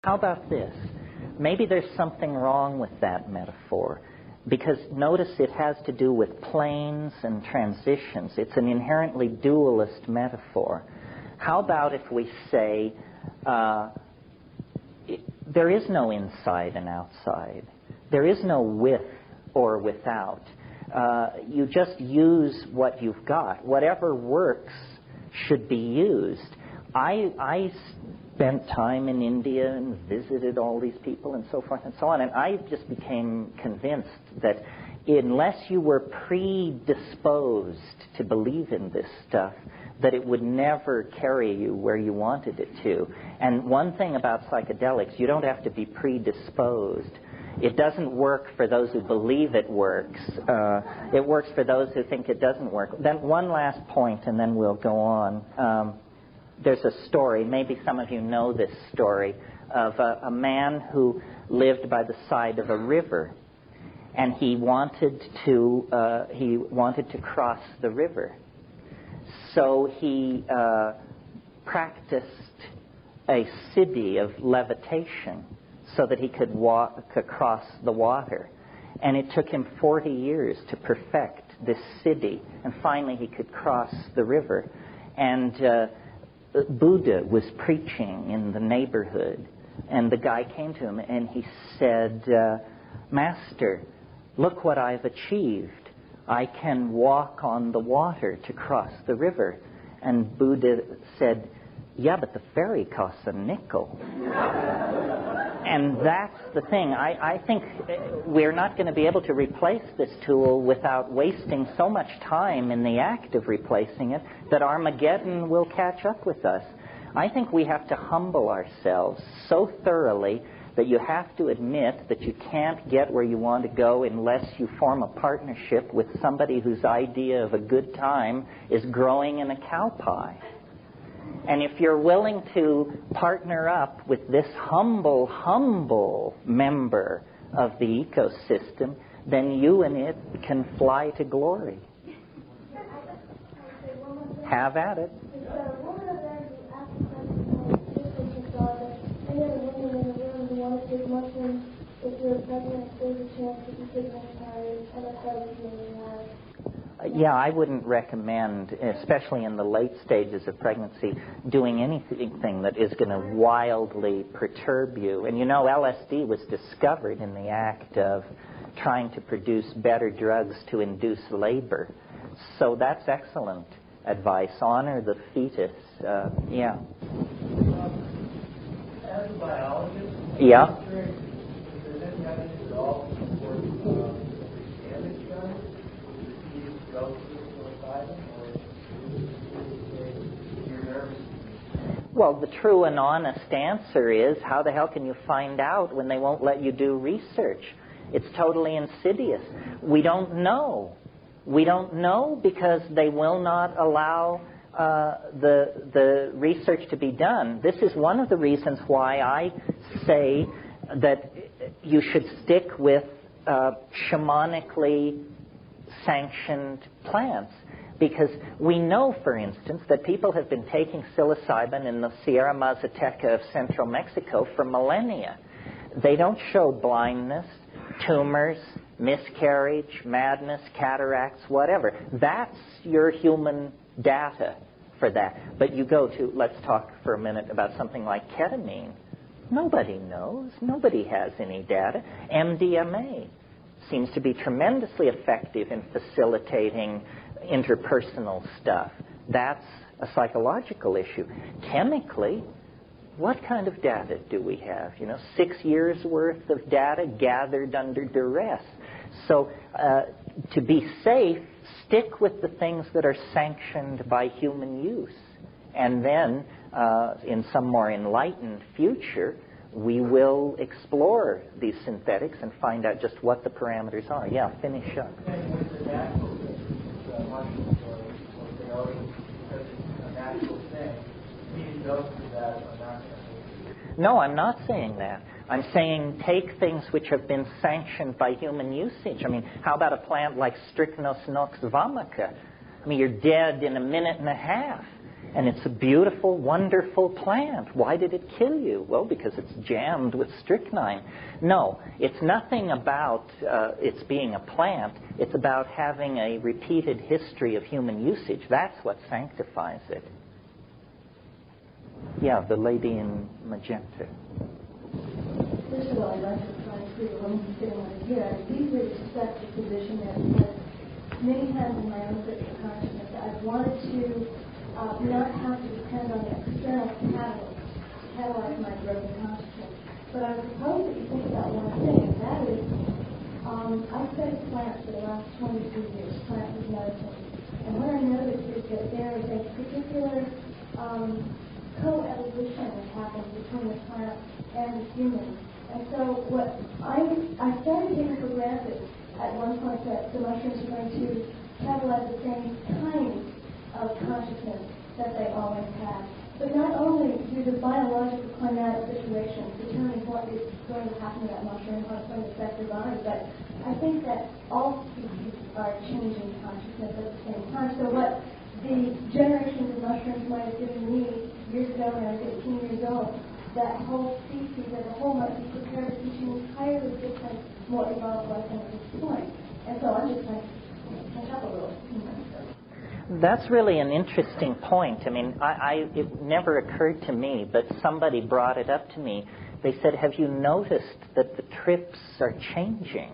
How about this? Maybe there's something wrong with that metaphor, because notice it has to do with planes and transitions. It's an inherently dualist metaphor. How about if we say there is no inside and outside. There is no with or without. You just use what you've got. Whatever works should be used. I spent time in India and visited all these people and so forth and so on, and I just became convinced that unless you were predisposed to believe in this stuff, that it would never carry you where you wanted it to. And one thing about psychedelics, you don't have to be predisposed. It doesn't work for those who believe it works. It works for those who think it doesn't work. Then one last point, and then we'll go on. There's a story, maybe some of you know this story, of a man who lived by the side of a river, and he wanted to cross the river. So he practiced a siddhi of levitation so that he could walk across the water. And it took him 40 years to perfect this siddhi, and finally he could cross the river. And Buddha was preaching in the neighborhood, and the guy came to him and he said, Master, look what I've achieved. I can walk on the water to cross the river. And Buddha said, yeah, but the ferry costs a nickel. And that's the thing. I think we're not going to be able to replace this tool without wasting so much time in the act of replacing it that Armageddon will catch up with us. I think we have to humble ourselves so thoroughly that you have to admit that you can't get where you want to go unless you form a partnership with somebody whose idea of a good time is growing in a cow pie. And if you're willing to partner up with this humble member of the ecosystem, then you and it can fly to glory. Have at it. Yeah, I wouldn't recommend, especially in the late stages of pregnancy, doing anything that is going to wildly perturb you. And you know, LSD was discovered in the act of trying to produce better drugs to induce labor. So that's excellent advice. Honor the fetus. Yeah. As a biologist, yeah. I'm curious if there's any evidence at all to support damage done with the fetus relative to psilocybin, or is your nervous system? Well, the true and honest answer is, how the hell can you find out when they won't let you do research? It's totally insidious. We don't know. We don't know because they will not allow the research to be done. This is one of the reasons why I say that you should stick with shamanically sanctioned plants. Because we know, for instance, that people have been taking psilocybin in the Sierra Mazateca of central Mexico for millennia. They don't show blindness, tumors, miscarriage, madness, cataracts, whatever. That's your human data for that. But you go to, let's talk for a minute about something like ketamine. Nobody knows. Nobody has any data. MDMA seems to be tremendously effective in facilitating interpersonal stuff. That's a psychological issue. Chemically, what kind of data do we have? 6 years worth of data gathered under duress. So to be safe, stick with the things that are sanctioned by human use. And then, in some more enlightened future, we will explore these synthetics and find out just what the parameters are. Yeah, finish up. No, I'm not saying that. I'm saying take things which have been sanctioned by human usage. I mean, how about a plant like Strychnos nox vomica? I mean, you're dead in a minute and a half. And it's a beautiful, wonderful plant. Why did it kill you? Well, because it's jammed with strychnine. No, it's nothing about its being a plant. It's about having a repeated history of human usage. That's what sanctifies it. Yeah, the lady in magenta. First of all, I'd like to try to clear one thing on here. I deeply respect the position that because many times in my own spiritual consciousness, I've wanted to not have to depend on the external catalyst to catalyze my growth in consciousness. But I propose that you think about one thing, and that is, I've studied plants for the last 22 years, plants as medicine. And what I noticed is that there is a particular co-evolution that happens between the plant and the human. And so what I started taking for granted at one point that the mushrooms are going to catalyze the same kind of consciousness that they always have. But not only do the biological climatic situations determine what is going to happen to that mushroom, how it's going to affect your body, but I think that all species are changing consciousness at the same time. So what the generations of mushrooms might have given me years ago when I was 18 years old, that whole species as a whole might be prepared to teach an entirely different, more evolved lesson at this point. And so I'm just going to catch up a little. That's really an interesting point. I mean, it never occurred to me, but somebody brought it up to me. They said, have you noticed that the trips are changing?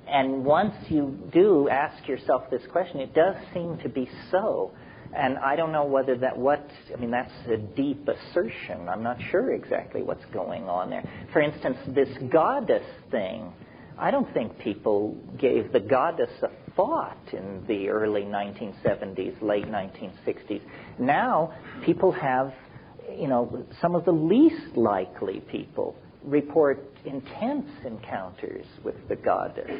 And once you do ask yourself this question, it does seem to be so. And I don't know whether that's a deep assertion. I'm not sure exactly what's going on there. For instance, this goddess thing, I don't think people gave the goddess a thought in the early 1970s, late 1960s. Now, people have, some of the least likely people report intense encounters with the goddess.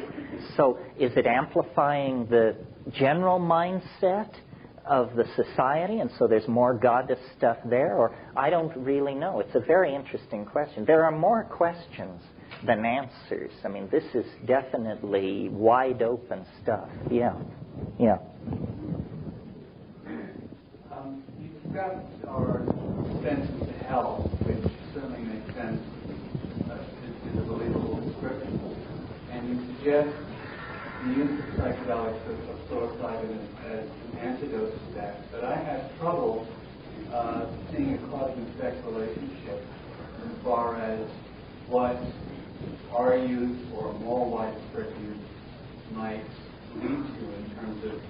So is it amplifying the general mindset of the society, and so there's more goddess stuff there? Or I don't really know. It's a very interesting question. There are more questions than answers. I mean, this is definitely wide open stuff. Yeah. You discussed our senses to health, which certainly makes sense, is a believable description. And you suggest the use of psychedelics of psilocybin as an antidote to that. But I have trouble seeing a cause and effect relationship as far as what our use or more widespread use might lead to in terms of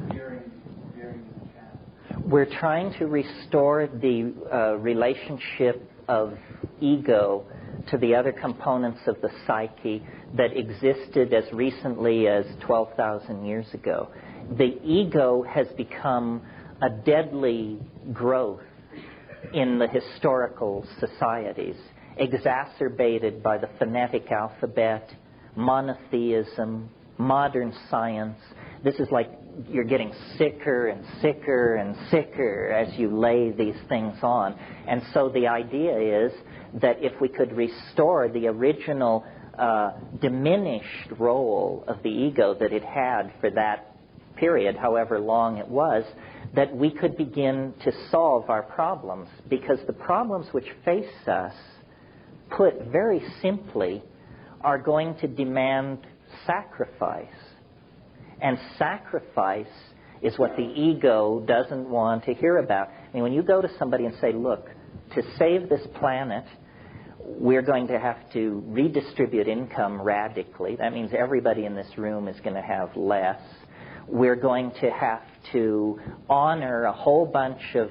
veering the path. We're trying to restore the relationship of ego to the other components of the psyche that existed as recently as 12,000 years ago. The ego has become a deadly growth in the historical societies, exacerbated by the phonetic alphabet, monotheism, modern science. This is like you're getting sicker and sicker and sicker as you lay these things on. And so the idea is that if we could restore the original diminished role of the ego that it had for that period, however long it was, that we could begin to solve our problems. Because the problems which face us, put very simply, are going to demand sacrifice. And sacrifice is what the ego doesn't want to hear about. I mean, when you go to somebody and say, look, to save this planet, we're going to have to redistribute income radically. That means everybody in this room is going to have less. We're going to have to honor a whole bunch of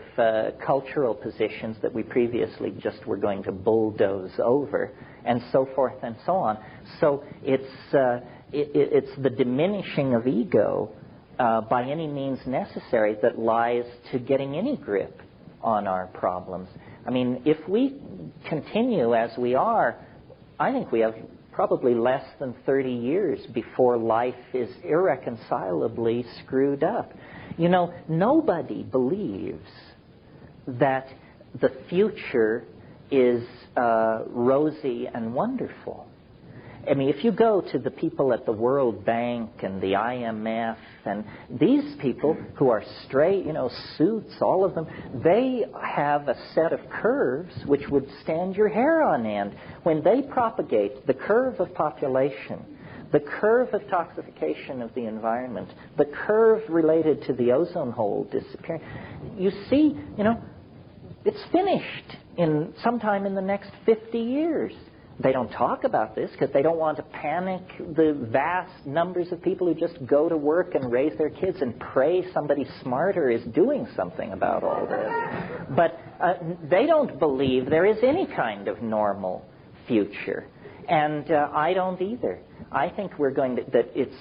cultural positions that we previously just were going to bulldoze over, and so forth and so on. So it's the diminishing of ego by any means necessary that lies to getting any grip on our problems. I mean, if we continue as we are, I think we have probably less than 30 years before life is irreconcilably screwed up. You know, nobody believes that the future is rosy and wonderful. I mean, if you go to the people at the World Bank and the IMF, and these people who are straight, suits, all of them, they have a set of curves which would stand your hair on end. When they propagate the curve of population, the curve of toxification of the environment, the curve related to the ozone hole disappearing, you see, it's finished in sometime in the next 50 years. They don't talk about this because they don't want to panic the vast numbers of people who just go to work and raise their kids and pray somebody smarter is doing something about all this. But they don't believe there is any kind of normal future. And I don't either. I think that it's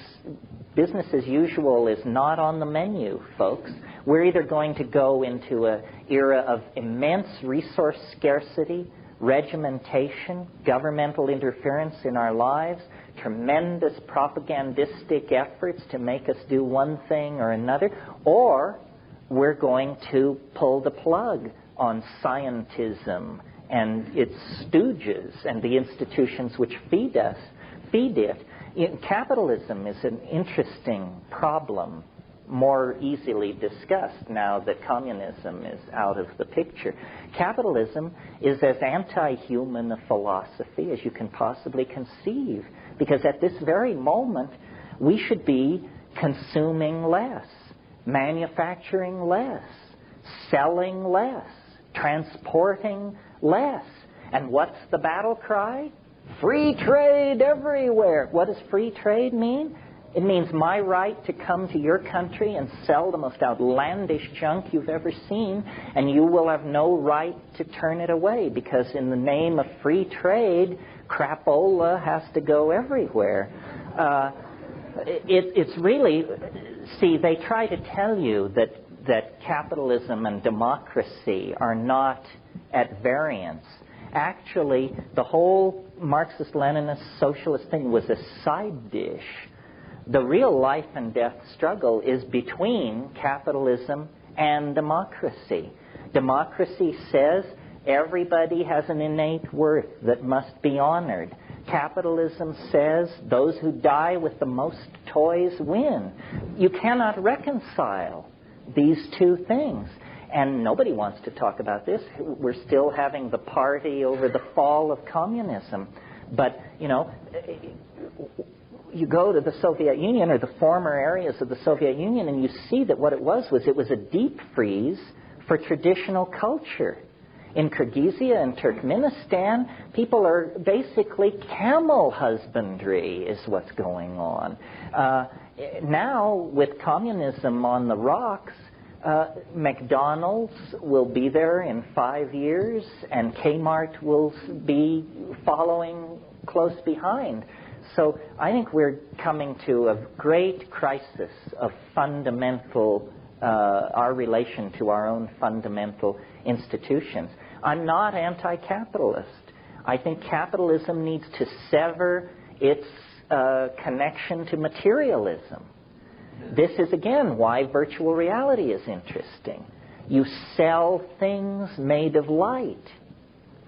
business as usual is not on the menu, folks. We're either going to go into an era of immense resource scarcity, regimentation, governmental interference in our lives, tremendous propagandistic efforts to make us do one thing or another, or we're going to pull the plug on scientism and its stooges and the institutions which feed it. Capitalism is an interesting problem, more easily discussed now that communism is out of the picture. Capitalism is as anti-human a philosophy as you can possibly conceive, because at this very moment we should be consuming less, manufacturing less, selling less, transporting less. And what's the battle cry? Free trade everywhere. What does free trade mean? It means my right to come to your country and sell the most outlandish junk you've ever seen, and you will have no right to turn it away, because in the name of free trade, crapola has to go everywhere. It's really, see, they try to tell you that capitalism and democracy are not at variance. Actually, the whole Marxist-Leninist socialist thing was a side dish. The real life and death struggle is between capitalism and democracy. Democracy says everybody has an innate worth that must be honored. Capitalism says those who die with the most toys win. You cannot reconcile these two things. And nobody wants to talk about this. We're still having the party over the fall of communism. But, you go to the Soviet Union or the former areas of the Soviet Union and you see that what it was a deep freeze for traditional culture. In Kyrgyzia and Turkmenistan, people are basically camel husbandry is what's going on. Now, with communism on the rocks, McDonald's will be there in 5 years, and Kmart will be following close behind. So I think we're coming to a great crisis of fundamental, our relation to our own fundamental institutions. I'm not anti-capitalist. I think capitalism needs to sever its connection to materialism. This is, again, why virtual reality is interesting. You sell things made of light,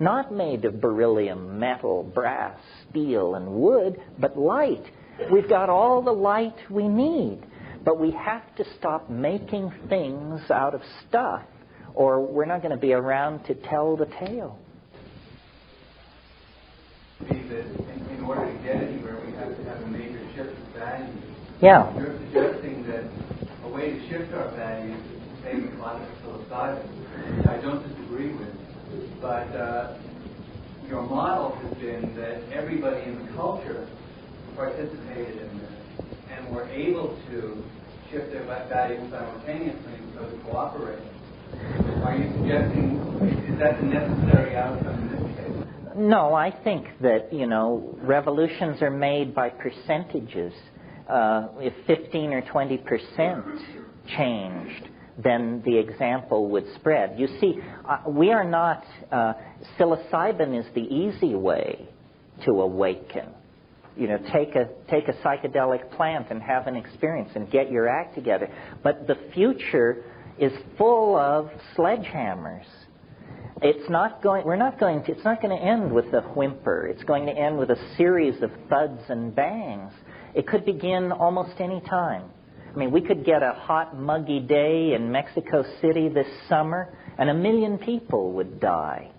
not made of beryllium, metal, brass, steel, and wood, but light. We've got all the light we need, but we have to stop making things out of stuff, or we're not going to be around to tell the tale. In order to get anywhere, we have to have a major shift of values. Yeah. You're suggesting that a way to shift our values is the same as classic psilocybin, which I don't disagree with. But your model has been that everybody in the culture participated in this and were able to shift their values simultaneously because of cooperating. Are you suggesting, is that the necessary outcome in this case? No, I think that, revolutions are made by percentages. If 15 or 20% changed, then the example would spread. You see, we are not, psilocybin is the easy way to awaken. Take a psychedelic plant and have an experience and get your act together. But the future is full of sledgehammers. It's not going to end with a whimper. It's going to end with a series of thuds and bangs. It could begin almost any time. I mean, we could get a hot, muggy day in Mexico City this summer, and 1 million people would die.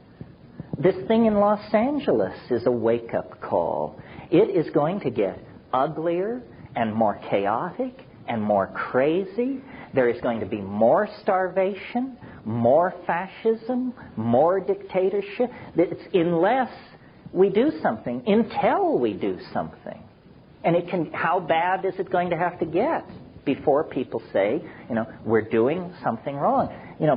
This thing in Los Angeles is a wake-up call. It is going to get uglier and more chaotic and more crazy. There is going to be more starvation, more fascism, more dictatorship. It's unless we do something, until we do something. And how bad is it going to have to get before people say, we're doing something wrong?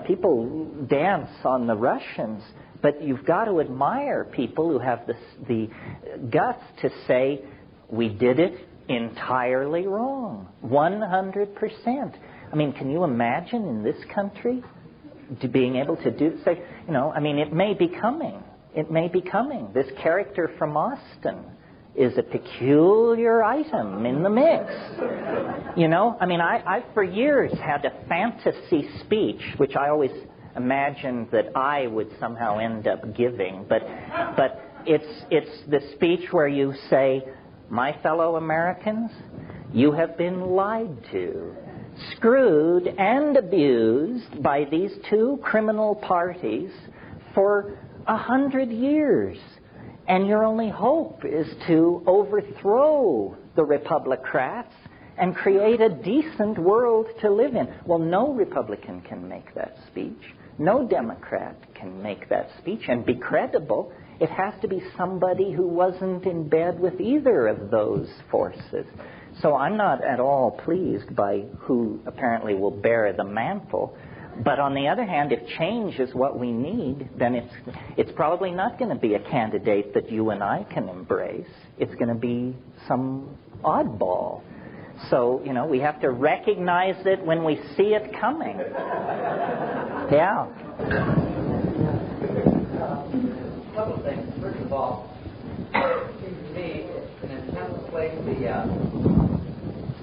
People dance on the Russians, but you've got to admire people who have the guts to say, we did it entirely wrong, 100%. I mean, can you imagine in this country being able to say, it may be coming. It may be coming. This character from Austin is a peculiar item in the mix. I for years had a fantasy speech, which I always imagined that I would somehow end up giving. But it's the speech where you say, my fellow Americans, you have been lied to, screwed and abused by these two criminal parties for 100 years. And your only hope is to overthrow the Republicrats and create a decent world to live in. Well, no Republican can make that speech. No Democrat can make that speech and be credible. It has to be somebody who wasn't in bed with either of those forces. So I'm not at all pleased by who apparently will bear the mantle. But on the other hand, if change is what we need, then it's probably not going to be a candidate that you and I can embrace. It's going to be some oddball. So, we have to recognize it when we see it coming. Yeah. A couple of things. First of all, it seems to me it's an attempt to place the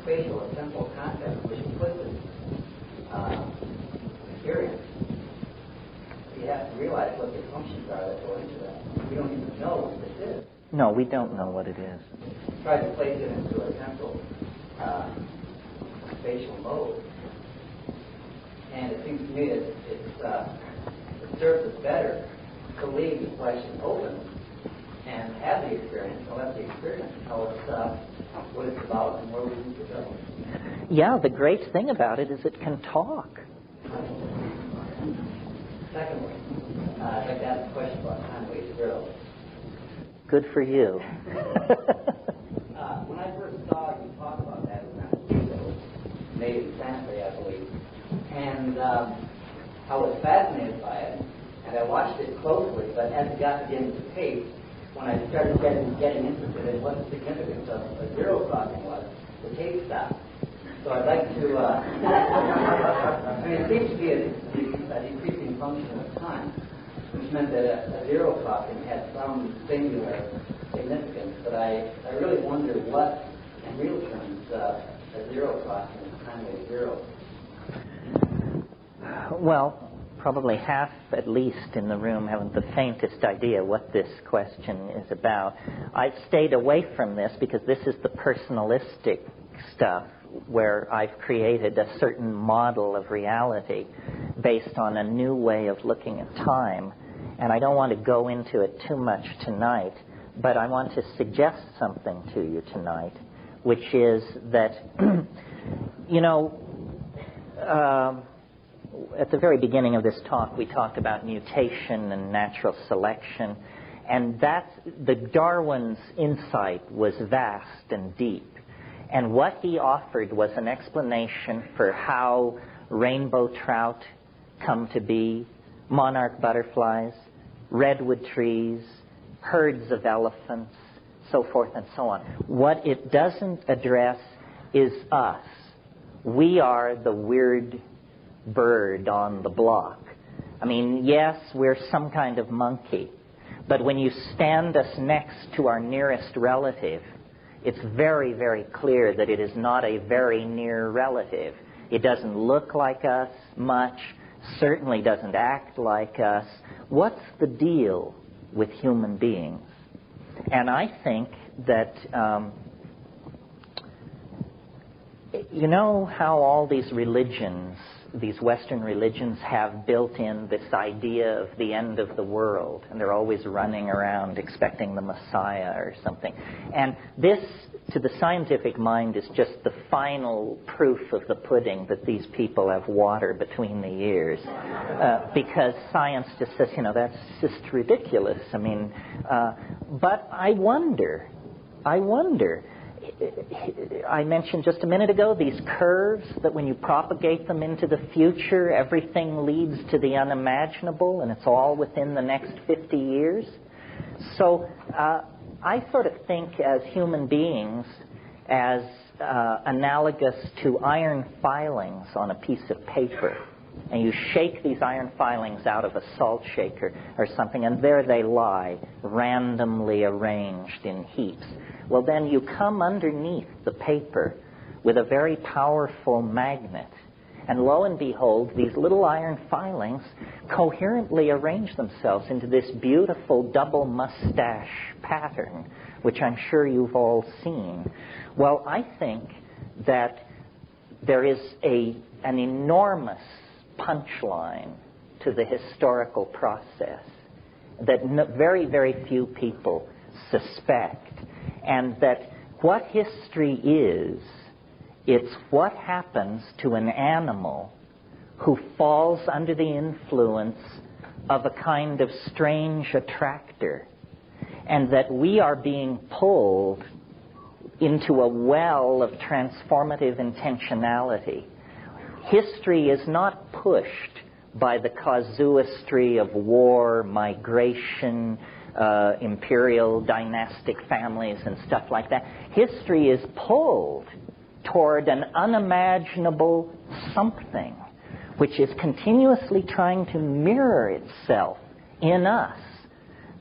spatial or temporal context, which implicit experience. You have to realize what the assumptions are that go into that. We don't even know what this is. No, we don't know what it is. Try to place it into a temporal spatial mode. And it seems to me that it serves us better to leave the question open and have the experience, and let the experience tell us what it's about and where we need to go. Yeah, the great thing about it is it can talk. Secondly, I'd like to ask a question about time waits zero. Good for you. When I first saw you talk about that, it was native Sanskrit, I believe, and I was fascinated by it, and I watched it closely. But as it got to the end of the tape, when I started getting interested in what the significance of a zero crossing was, the tape stopped. So I'd like to, it seems to be a decreasing function of time, which meant that a zero crossing had some singular significance, but I really wonder what, in real terms, a zero crossing is time wave zero. Well, probably half, at least, in the room haven't the faintest idea what this question is about. I've stayed away from this because this is the personalistic stuff where I've created a certain model of reality based on a new way of looking at time. And I don't want to go into it too much tonight, but I want to suggest something to you tonight, which is that, at the very beginning of this talk, we talked about mutation and natural selection, and Darwin's insight was vast and deep. And what he offered was an explanation for how rainbow trout come to be, monarch butterflies, redwood trees, herds of elephants, so forth and so on. What it doesn't address is us. We are the weird bird on the block. I mean, yes, we're some kind of monkey, but when you stand us next to our nearest relative, it's very, very clear that it is not a very near relative. It doesn't look like us much, certainly doesn't act like us. what's the deal with human beings? And I think that, you know how all these religions, these Western religions, have built in this idea of the end of the world, and they're always running around expecting the Messiah or something. And this, to the scientific mind, is just the final proof of the pudding that these people have water between the ears. Because science just says, you know, that's just ridiculous. I mean, but I wonder, I mentioned just a minute ago these curves that when you propagate them into the future, everything leads to the unimaginable, and it's all within the next 50 years. So I sort of think as human beings as analogous to iron filings on a piece of paper. And you shake these iron filings out of a salt shaker or something, and there they lie, randomly arranged in heaps. Well, then you come underneath the paper with a very powerful magnet, and lo and behold, these little iron filings coherently arrange themselves into this beautiful double mustache pattern, which I'm sure you've all seen. Well, I think that there is an enormous punchline to the historical process that very, very few people suspect, and that what history is, it's what happens to an animal who falls under the influence of a kind of strange attractor, and that we are being pulled into a well of transformative intentionality. History is not pushed by the casuistry of war, migration, imperial dynastic families and stuff like that. History is pulled toward an unimaginable something which is continuously trying to mirror itself in us.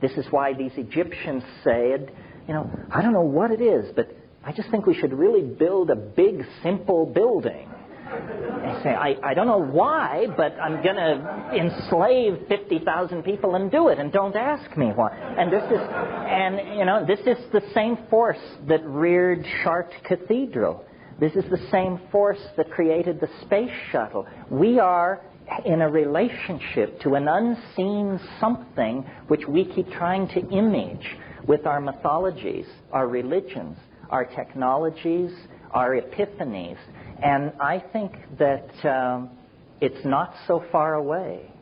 This is why these Egyptians said, you know, I don't know what it is, but I just think we should really build a big, simple building. They say, I don't know why, but I'm going to enslave 50,000 people and do it, and don't ask me why. And this is the same force that reared Chartres Cathedral. This is the same force that created the space shuttle. We are in a relationship to an unseen something which we keep trying to image with our mythologies, our religions, our technologies, our epiphanies. And I think that it's not so far away,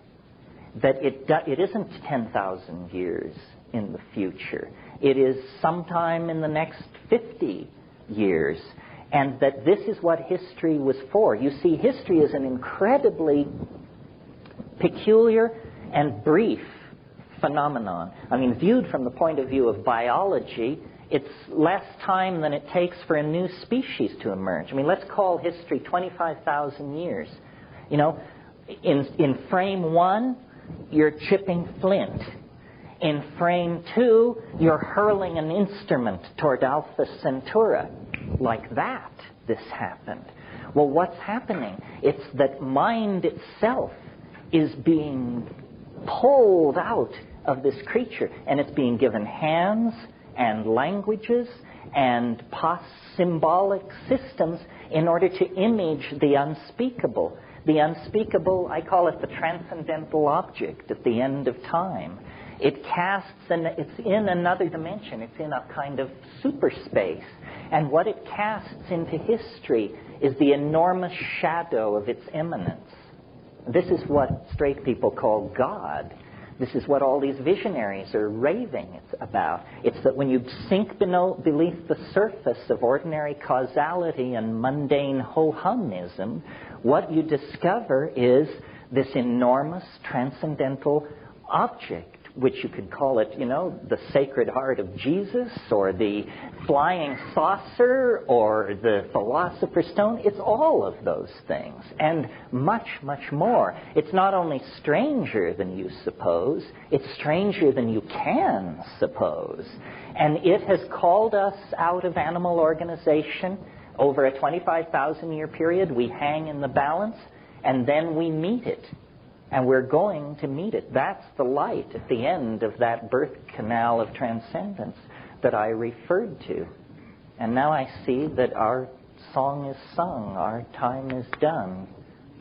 that it isn't 10,000 years in the future. It is sometime in the next 50 years. And that this is what history was for. You see, history is an incredibly peculiar and brief phenomenon. I mean, viewed from the point of view of biology, it's less time than it takes for a new species to emerge. I mean, let's call history 25,000 years. You know, in frame 1, you're chipping flint. In frame 2, you're hurling an instrument toward Alpha Centauri. Like that, this happened. Well, what's happening? It's that mind itself is being pulled out of this creature, and it's being given hands and languages and symbolic systems in order to image the unspeakable. The unspeakable, I call it the transcendental object at the end of time. It casts, and it's in another dimension. It's in a kind of superspace. And what it casts into history is the enormous shadow of its immanence. This is what straight people call God. This is what all these visionaries are raving about. It's that when you sink beneath the surface of ordinary causality and mundane ho-humism, what you discover is this enormous transcendental object, which you could call it, you know, the Sacred Heart of Jesus, or the flying saucer, or the Philosopher's Stone. It's all of those things, and much, much more. It's not only stranger than you suppose, it's stranger than you can suppose. And it has called us out of animal organization over a 25,000-year period. We hang in the balance, and then we meet it. And we're going to meet it. That's the light at the end of that birth canal of transcendence that I referred to. And now I see that our song is sung. Our time is done.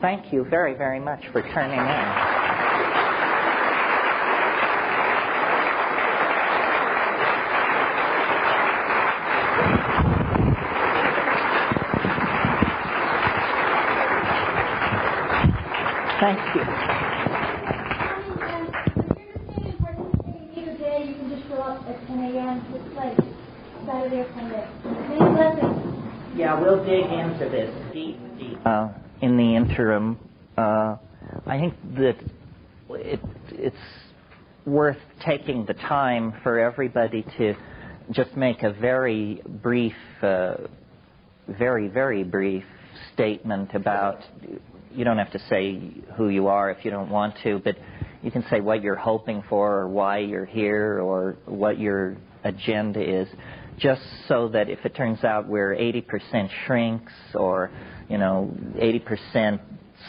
Thank you very, very much for turning in. Thank you. Either day, you can just show up at 10 a.m. to this place, Saturday or Sunday. Many blessings. Yeah, we'll dig into this deep. In the interim, I think that it's worth taking the time for everybody to just make a very brief, very, very brief statement about. You don't have to say who you are if you don't want to, but you can say what you're hoping for or why you're here or what your agenda is, just so that if it turns out we're 80% shrinks or, 80%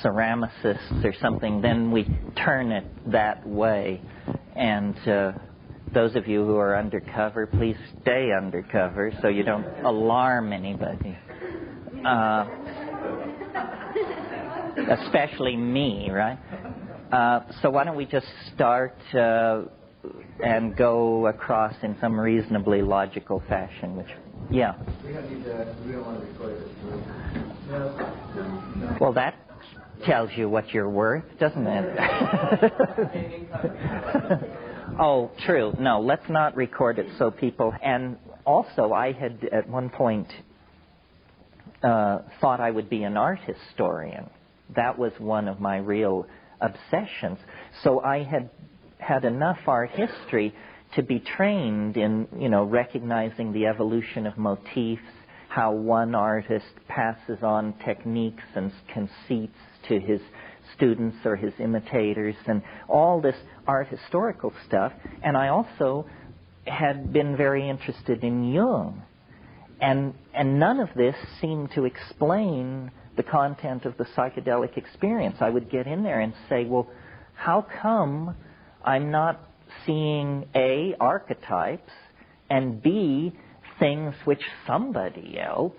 ceramicists or something, then we turn it that way. And those of you who are undercover, please stay undercover so you don't alarm anybody. Especially me, right? So why don't we just start and go across in some reasonably logical fashion? We don't want to record this. No. Well, that tells you what you're worth, doesn't it? Oh, true. No, let's not record it so people... And also, I had at one point thought I would be an art historian. That was one of my real obsessions. So I had enough art history to be trained in, recognizing the evolution of motifs, how one artist passes on techniques and conceits to his students or his imitators, and all this art historical stuff. And I also had been very interested in Jung. And none of this seemed to explain the content of the psychedelic experience. I would get in there and say, well, how come I'm not seeing A, archetypes, and B, things which somebody else,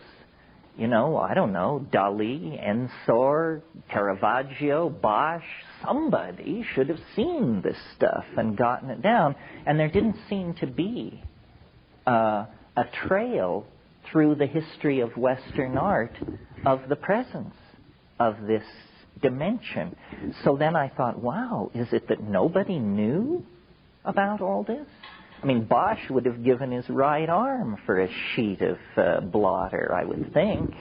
I don't know, Dali, Ensor, Caravaggio, Bosch, somebody should have seen this stuff and gotten it down. And there didn't seem to be a trail through the history of Western art of the presence of this dimension. So then I thought, wow, is it that nobody knew about all this? I mean, Bosch would have given his right arm for a sheet of blotter, I would think.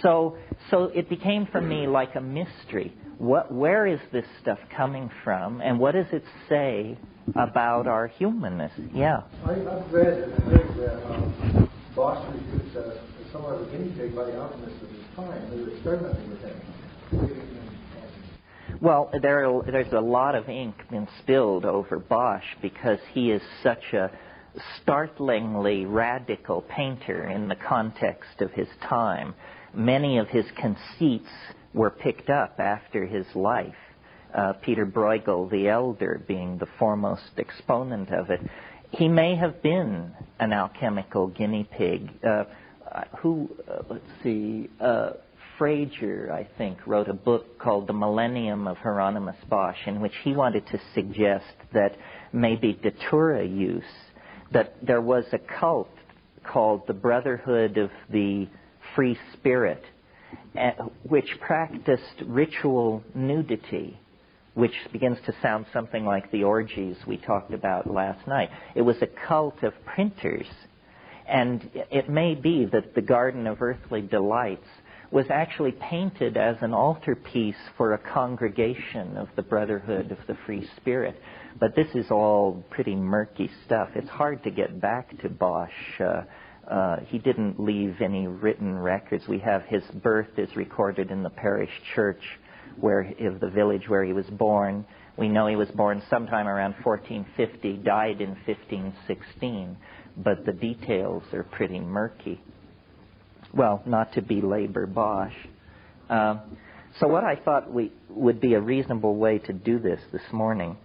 So it became for me like a mystery. Where is this stuff coming from, and what does it say about our humanness? Yeah. I've read and heard that Bosch was used as somewhat of a guinea pig by the alchemists of his time. They were experimenting with him. Well, there's a lot of ink been spilled over Bosch because he is such a startlingly radical painter in the context of his time. Many of his conceits were picked up after his life, Peter Bruegel the Elder being the foremost exponent of it. He may have been an alchemical guinea pig. Frager, I think, wrote a book called The Millennium of Hieronymus Bosch, in which he wanted to suggest that maybe Datura use, that there was a cult called the Brotherhood of the Free Spirit, which practiced ritual nudity, which begins to sound something like the orgies we talked about last night. It was a cult of printers, and it may be that the Garden of Earthly Delights was actually painted as an altarpiece for a congregation of the Brotherhood of the Free Spirit. But this is all pretty murky stuff. It's hard to get back to Bosch. He didn't leave any written records. We have his birth is recorded in the parish church of the village where he was born. We know he was born sometime around 1450, died in 1516, but the details are pretty murky. Well, not to belabor Bosch. So what I thought would be a reasonable way to do this morning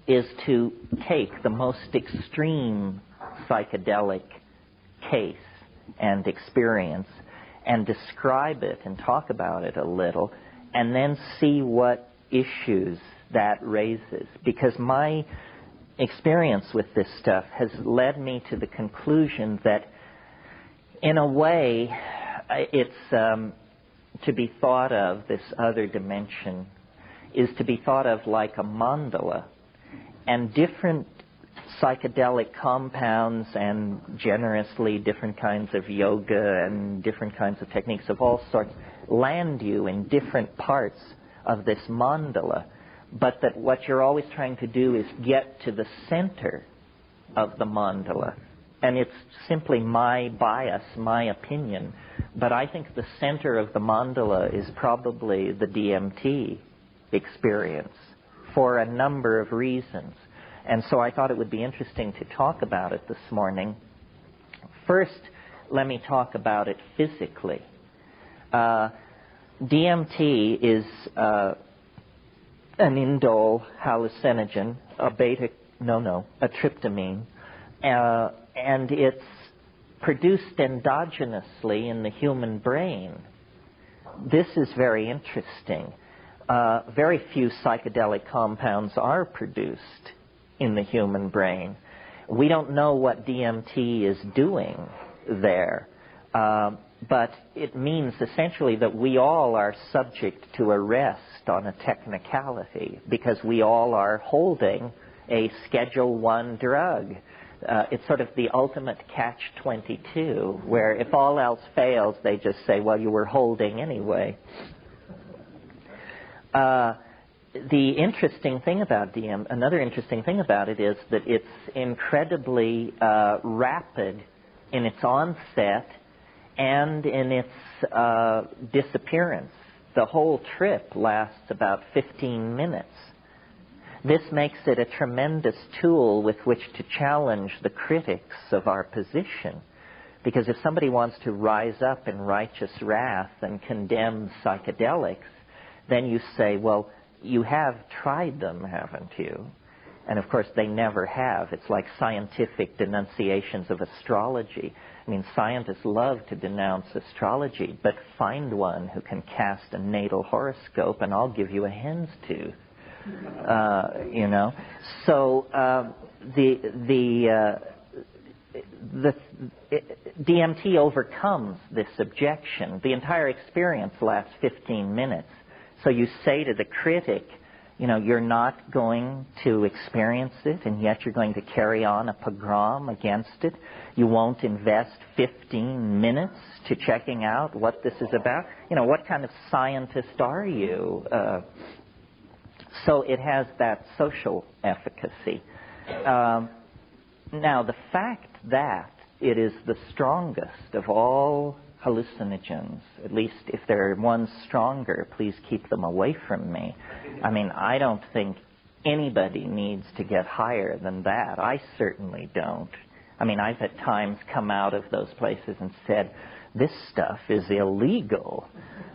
is to take the most extreme psychedelic case and experience and describe it and talk about it a little, and then see what issues that raises. Because my experience with this stuff has led me to the conclusion that, in a way, it's to be thought of, this other dimension, is to be thought of like a mandala. And different psychedelic compounds and generously different kinds of yoga and different kinds of techniques of all sorts land you in different parts of this mandala. But that what you're always trying to do is get to the center of the mandala. And it's simply my bias, my opinion. But I think the center of the mandala is probably the DMT experience for a number of reasons. And so I thought it would be interesting to talk about it this morning. First, let me talk about it physically. DMT is an indole hallucinogen, a tryptamine, and it's produced endogenously in the human brain. This is very interesting. Very few psychedelic compounds are produced in the human brain. We don't know what DMT is doing there, but it means essentially that we all are subject to arrest on a technicality because we all are holding a Schedule I drug. It's sort of the ultimate catch-22, where if all else fails, they just say, well, you were holding anyway. The interesting thing about another interesting thing about it is that it's incredibly rapid in its onset and in its disappearance. The whole trip lasts about 15 minutes. This makes it a tremendous tool with which to challenge the critics of our position. Because if somebody wants to rise up in righteous wrath and condemn psychedelics, then you say, well, you have tried them, haven't you? And of course, they never have. It's like scientific denunciations of astrology. I mean, scientists love to denounce astrology, but find one who can cast a natal horoscope and I'll give you a hen's tooth. So DMT overcomes this objection. The entire experience lasts 15 minutes. So you say to the critic, you're not going to experience it, and yet you're going to carry on a pogrom against it. You won't invest 15 minutes to checking out what this is about. What kind of scientist are you? So it has that social efficacy. Now, the fact that it is the strongest of all hallucinogens, at least if there are ones stronger, please keep them away from me. I mean, I don't think anybody needs to get higher than that. I certainly don't. I mean, I've at times come out of those places and said, this stuff is illegal.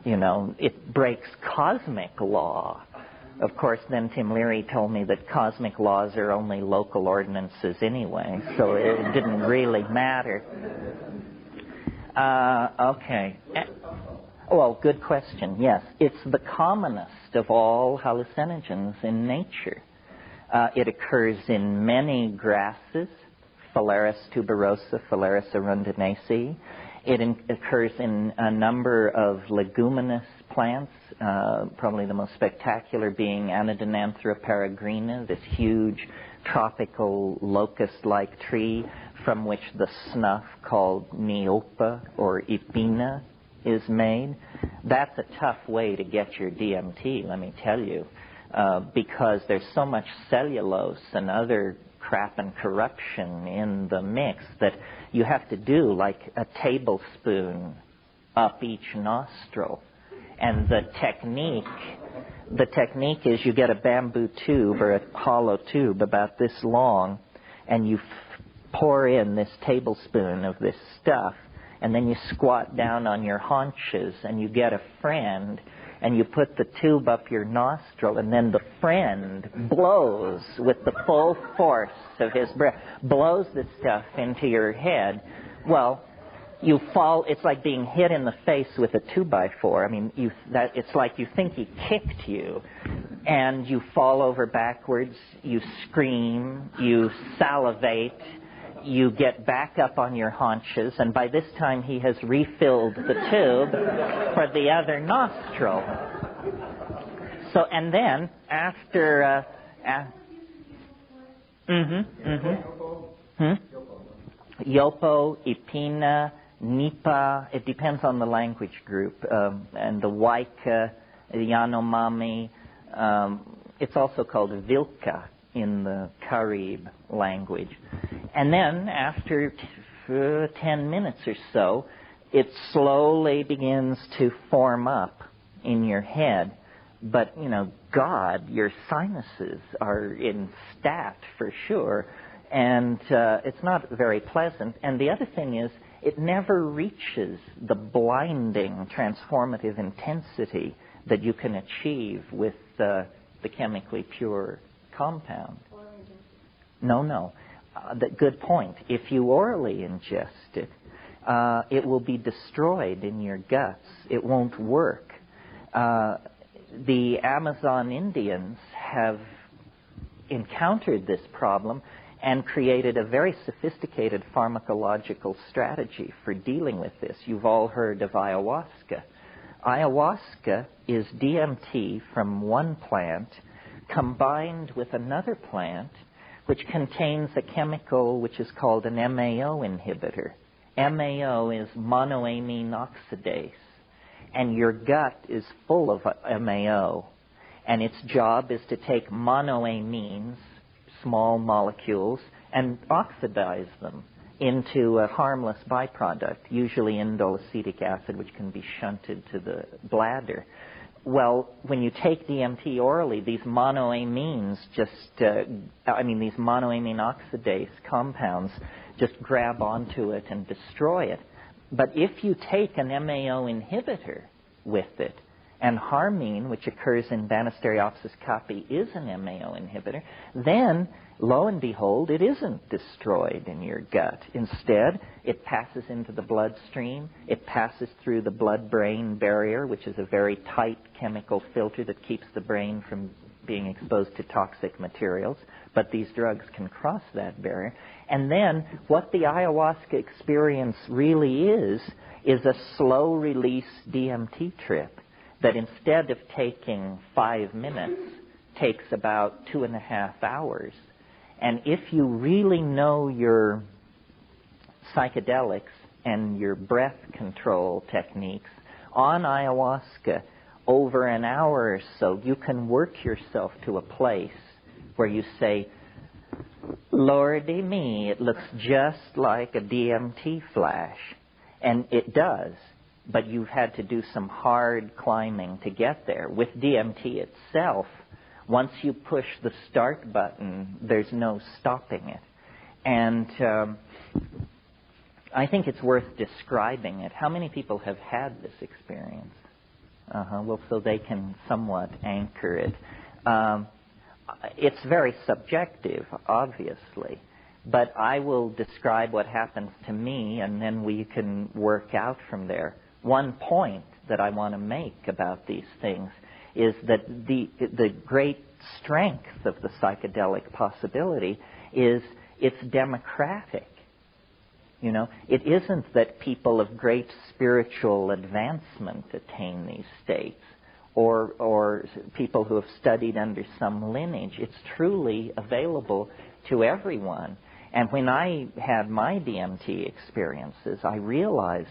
It breaks cosmic law. Of course, then Tim Leary told me that cosmic laws are only local ordinances anyway, so it didn't really matter. Okay. Well, good question. Yes, it's the commonest of all hallucinogens in nature. It occurs in many grasses, Phalaris tuberosa, Phalaris arundinacea. It occurs in a number of leguminous plants, probably the most spectacular being Anodonanthera peregrina, this huge tropical locust-like tree from which the snuff called Niopa or Ipina is made. That's a tough way to get your DMT, let me tell you, because there's so much cellulose and other crap and corruption in the mix that you have to do like a tablespoon up each nostril. And the technique is you get a bamboo tube or a hollow tube about this long, and you pour in this tablespoon of this stuff, and then you squat down on your haunches, and you get a friend, and you put the tube up your nostril, and then the friend blows with the full force of his breath, blows the stuff into your head. Well, you fall. It's like being hit in the face with a 2x4. I mean, it's like you think he kicked you, and you fall over backwards. You scream. You salivate. You get back up on your haunches, and by this time he has refilled the tube for the other nostril. So, and then after, Yopo, Ipina, Nipa, it depends on the language group, and the Waika, the Yanomami, it's also called Vilka in the Carib language. And then after 10 minutes or so, it slowly begins to form up in your head. But, God, your sinuses are in stat for sure. And it's not very pleasant. And the other thing is, it never reaches the blinding, transformative intensity that you can achieve with the chemically pure compound. No. Good point. If you orally ingest it, it will be destroyed in your guts. It won't work. The Amazon Indians have encountered this problem and created a very sophisticated pharmacological strategy for dealing with this. You've all heard of ayahuasca. Ayahuasca is DMT from one plant combined with another plant which contains a chemical which is called an MAO inhibitor. MAO is monoamine oxidase. And your gut is full of MAO. And its job is to take monoamines, small molecules, and oxidize them into a harmless byproduct, usually indole acetic acid, which can be shunted to the bladder. Well, when you take DMT orally, these monoamines these monoamine oxidase compounds just grab onto it and destroy it. But if you take an MAO inhibitor with it, and harmine, which occurs in Banisteriopsis caapi, is an MAO inhibitor, then, lo and behold, it isn't destroyed in your gut. Instead, it passes into the bloodstream. It passes through the blood-brain barrier, which is a very tight chemical filter that keeps the brain from being exposed to toxic materials. But these drugs can cross that barrier. And then, what the ayahuasca experience really is a slow-release DMT trip that instead of taking 5 minutes, takes about 2.5 hours. And if you really know your psychedelics and your breath control techniques on ayahuasca, over an hour or so, you can work yourself to a place where you say, Lordy me, it looks just like a DMT flash. And it does. But you've had to do some hard climbing to get there. With DMT itself, once you push the start button, there's no stopping it. And I think it's worth describing it. How many people have had this experience? Well, so they can somewhat anchor it. It's very subjective, obviously. But I will describe what happens to me, and then we can work out from there. One point that I want to make about these things is that the great strength of the psychedelic possibility is it's democratic. It isn't that people of great spiritual advancement attain these states, or people who have studied under some lineage. It's truly available to everyone. And when I had my DMT experiences, I realized,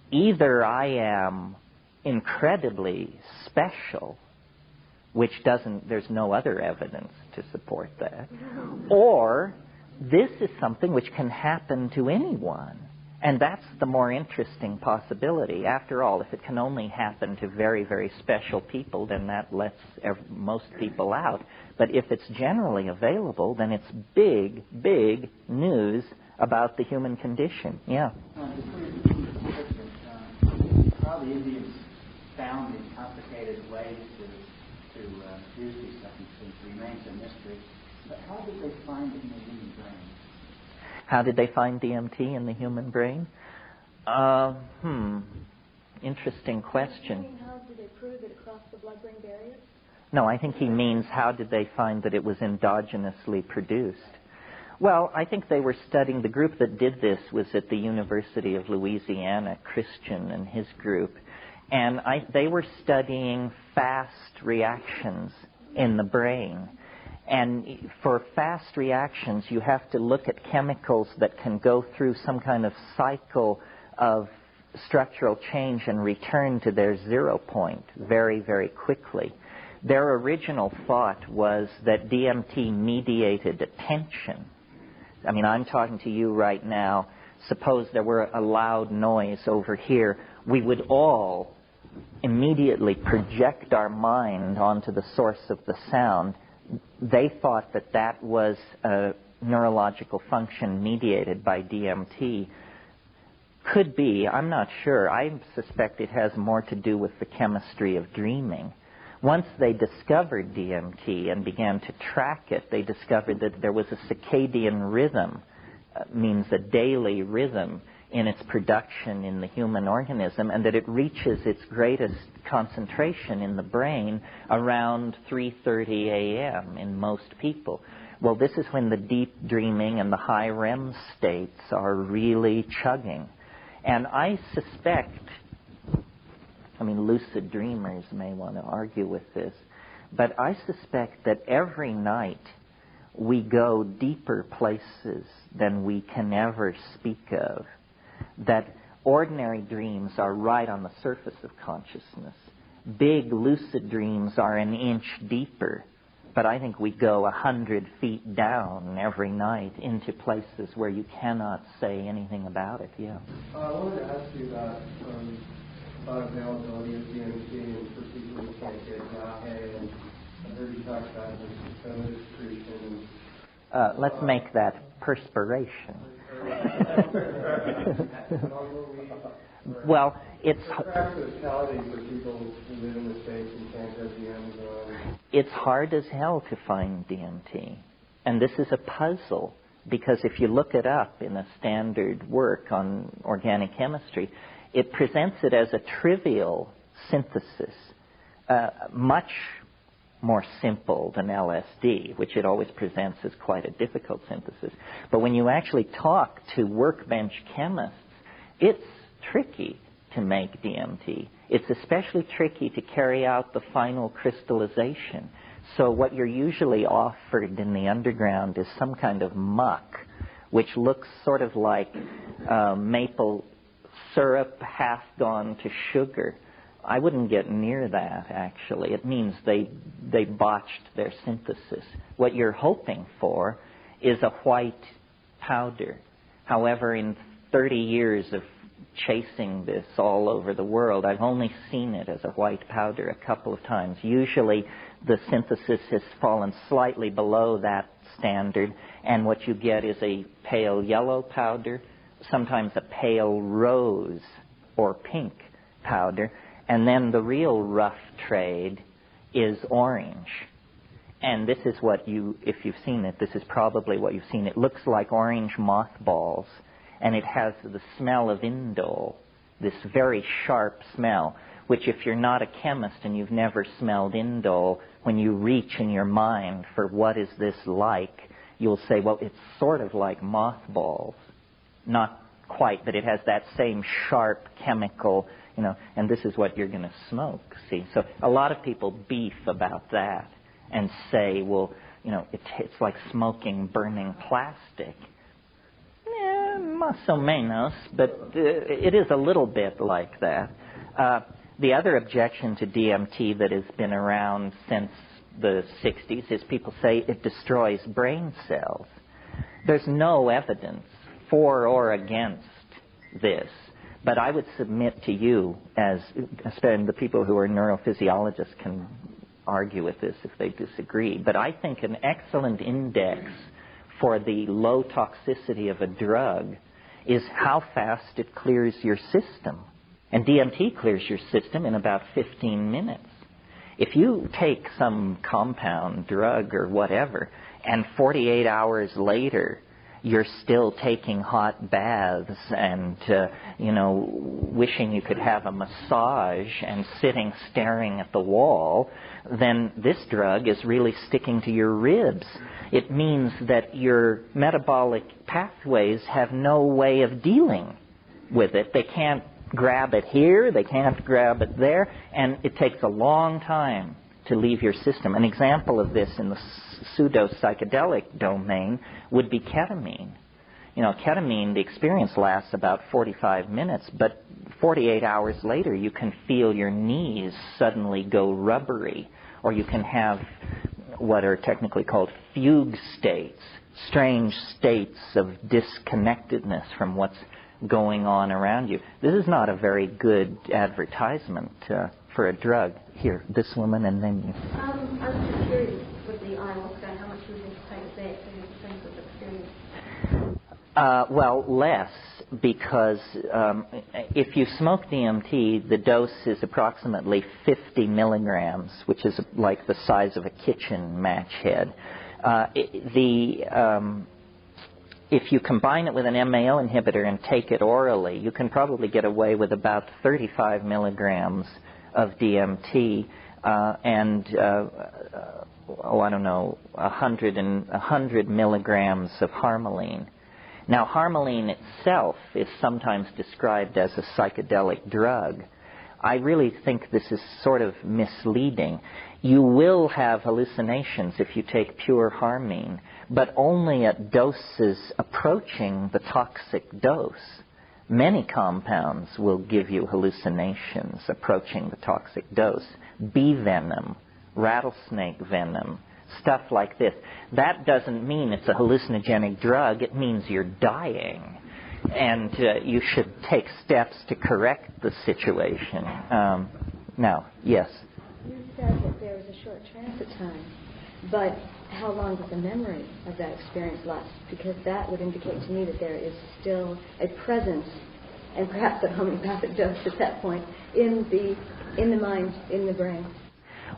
either I am incredibly special, which there's no other evidence to support that, or this is something which can happen to anyone. And that's the more interesting possibility. After all, if it can only happen to very, very special people, then that lets most people out. But if it's generally available, then it's big, big news about the human condition. Yeah. how the Indians found these complicated ways to use these substances remains a mystery. But how did they find it in the human brain? How did they find DMT in the human brain? Interesting question. How did they prove it across the blood-brain barrier? No, I think he means how did they find that it was endogenously produced? Well, I think they were studying, the group that did this was at the University of Louisiana, Christian and his group, and they were studying fast reactions in the brain. And for fast reactions, you have to look at chemicals that can go through some kind of cycle of structural change and return to their 0 point very, very quickly. Their original thought was that DMT mediated attention. I mean, I'm talking to you right now. Suppose there were a loud noise over here. We would all immediately project our mind onto the source of the sound. They thought that that was a neurological function mediated by DMT. Could be, I'm not sure. I suspect it has more to do with the chemistry of dreaming. Once they discovered DMT and began to track it, they discovered that there was a circadian rhythm, means a daily rhythm in its production in the human organism, and that it reaches its greatest concentration in the brain around 3:30 a.m. in most people. Well, this is when the deep dreaming and the high REM states are really chugging. And I suspect, I mean, lucid dreamers may want to argue with this, but I suspect that every night we go deeper places than we can ever speak of. That ordinary dreams are right on the surface of consciousness. Big lucid dreams are an inch deeper, but I think we go 100 feet down every night into places where you cannot say anything about it. Yeah. I wanted to ask you about availability of DMT and for people who can't get Yahe, and I heard you talk about the soda excretion. Let's make that perspiration. Well, it's practicality for people who live in the States and can't go to the Amazon. It's hard as hell to find DMT. And this is a puzzle, because if you look it up in a standard work on organic chemistry, it presents it as a trivial synthesis, much more simple than LSD, which it always presents as quite a difficult synthesis. But when you actually talk to workbench chemists, it's tricky to make DMT. It's especially tricky to carry out the final crystallization. So what you're usually offered in the underground is some kind of muck, which looks sort of like maple syrup half gone to sugar. I wouldn't get near that, actually. It means they botched their synthesis. What you're hoping for is a white powder. However, in 30 years of chasing this all over the world, I've only seen it as a white powder a couple of times. Usually the synthesis has fallen slightly below that standard, and what you get is a pale yellow powder, sometimes a pale rose or pink powder, and then the real rough trade is orange. And this is what if you've seen it, this is probably what you've seen. It looks like orange mothballs, and it has the smell of indole, this very sharp smell, which if you're not a chemist and you've never smelled indole, when you reach in your mind for what is this like, you'll say, well, it's sort of like mothballs. Not quite, but it has that same sharp chemical, and this is what you're going to smoke, see. So a lot of people beef about that and say, well, it's like smoking burning plastic. Más o menos, but it is a little bit like that. The other objection to DMT that has been around since the 60s is people say it destroys brain cells. There's no evidence for or against this, but I would submit to you, especially the people who are neurophysiologists can argue with this if they disagree, but I think an excellent index for the low toxicity of a drug is how fast it clears your system. And DMT clears your system in about 15 minutes. If you take some compound, drug, or whatever, and 48 hours later you're still taking hot baths and, wishing you could have a massage and sitting staring at the wall, then this drug is really sticking to your ribs. It means that your metabolic pathways have no way of dealing with it. They can't grab it here, they can't grab it there, and it takes a long time to leave your system. An example of this in the pseudo-psychedelic domain would be ketamine. Ketamine, the experience lasts about 45 minutes, but 48 hours later you can feel your knees suddenly go rubbery, or you can have what are technically called fugue states, strange states of disconnectedness from what's going on around you. This is not a very good advertisement for a drug. Here, this woman, and then you. I was just curious with the ayahuasca, how much was it psychedelic and the sense of experience? Well, less, because if you smoke DMT, the dose is approximately 50 milligrams, which is like the size of a kitchen match head. If you combine it with an MAO inhibitor and take it orally, you can probably get away with about 35 milligrams of DMT and 100 milligrams of harmaline. Now, harmaline itself is sometimes described as a psychedelic drug. I really think this is sort of misleading. You will have hallucinations if you take pure harmine, but only at doses approaching the toxic dose. Many compounds will give you hallucinations approaching the toxic dose. Bee venom, rattlesnake venom, stuff like this. That doesn't mean it's a hallucinogenic drug. It means you're dying. And you should take steps to correct the situation. Now, yes? You said that there was a short transit time, but how long does the memory of that experience last? Because that would indicate to me that there is still a presence, and perhaps a homeopathic dose at that point, in the mind, in the brain.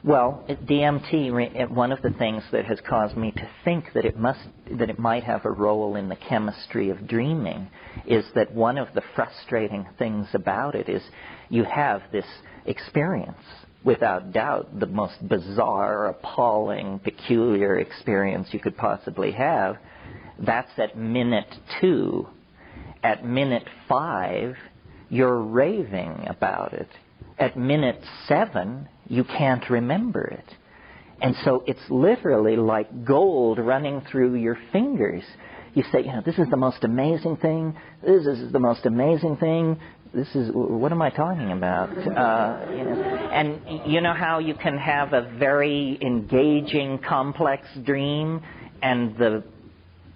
Well, DMT, one of the things that has caused me to think that it might have a role in the chemistry of dreaming is that one of the frustrating things about it is you have this experience, without doubt, the most bizarre, appalling, peculiar experience you could possibly have. That's at minute 2. At minute 5, you're raving about it. At minute 7, you can't remember it. And so it's literally like gold running through your fingers. You say, this is the most amazing thing. This is the most amazing thing. This is, what am I talking about? And you know how you can have a very engaging, complex dream and the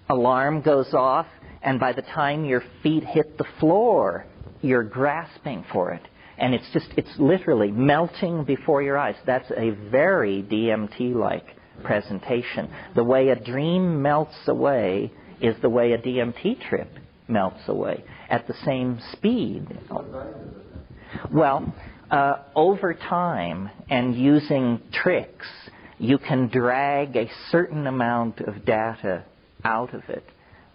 alarm goes off, and by the time your feet hit the floor, you're grasping for it. And it's literally melting before your eyes. That's a very DMT-like presentation. The way a dream melts away is the way a DMT trip melts away at the same speed. Well, over time and using tricks, you can drag a certain amount of data out of it.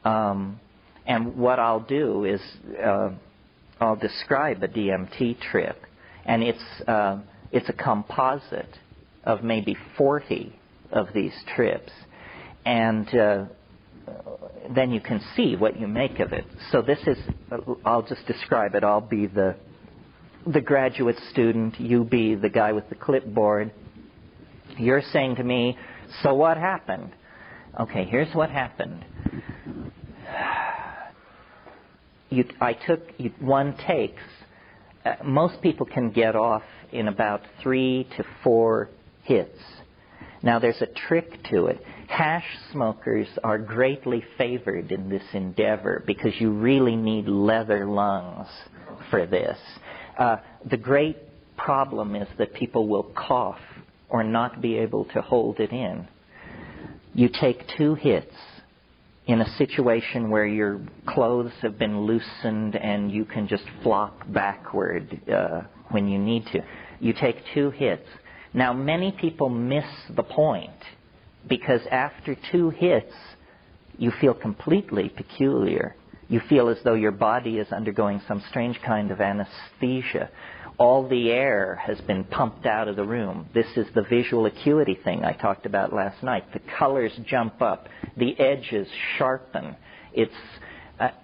And what I'll do is I'll describe a DMT trip, and it's a composite of maybe 40 of these trips, and then you can see what you make of it. So this is, I'll just describe it. I'll be the graduate student, you be the guy with the clipboard. You're saying to me, so what happened? Okay, here's what happened. I took one takes. Most people can get off in about 3 to 4 hits. Now, there's a trick to it. Hash smokers are greatly favored in this endeavor because you really need leather lungs for this. The great problem is that people will cough or not be able to hold it in. You take 2 hits in a situation where your clothes have been loosened and you can just flop backward when you need to. You take 2 hits. Now, many people miss the point, because after 2 hits, you feel completely peculiar. You feel as though your body is undergoing some strange kind of anesthesia. All the air has been pumped out of the room. This is the visual acuity thing I talked about last night. The colors jump up. The edges sharpen.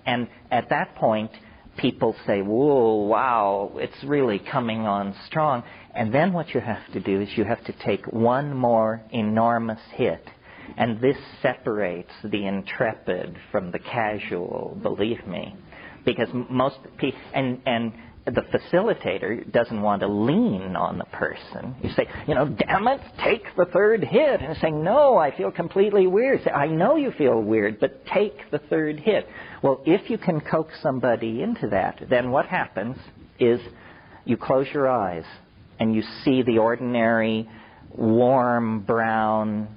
And at that point, people say, whoa, wow, it's really coming on strong. And then what you have to do is you have to take one more enormous hit. And this separates the intrepid from the casual, believe me. Because most people, and the facilitator doesn't want to lean on the person. You say, damn it, take the 3rd hit. And saying, no, I feel completely weird. Say, I know you feel weird, but take the 3rd hit. Well, if you can coax somebody into that, then what happens is you close your eyes and you see the ordinary warm brown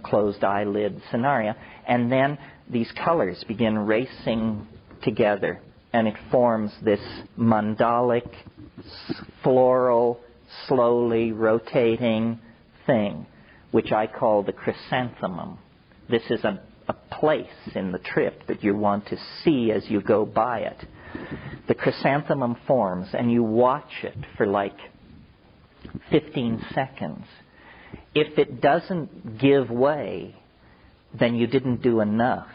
closed eyelid scenario, and then these colors begin racing together, and it forms this mandalic, floral, slowly rotating thing, which I call the chrysanthemum. This is a place in the trip that you want to see as you go by it. The chrysanthemum forms, and you watch it for like 15 seconds. If it doesn't give way, then you didn't do enough.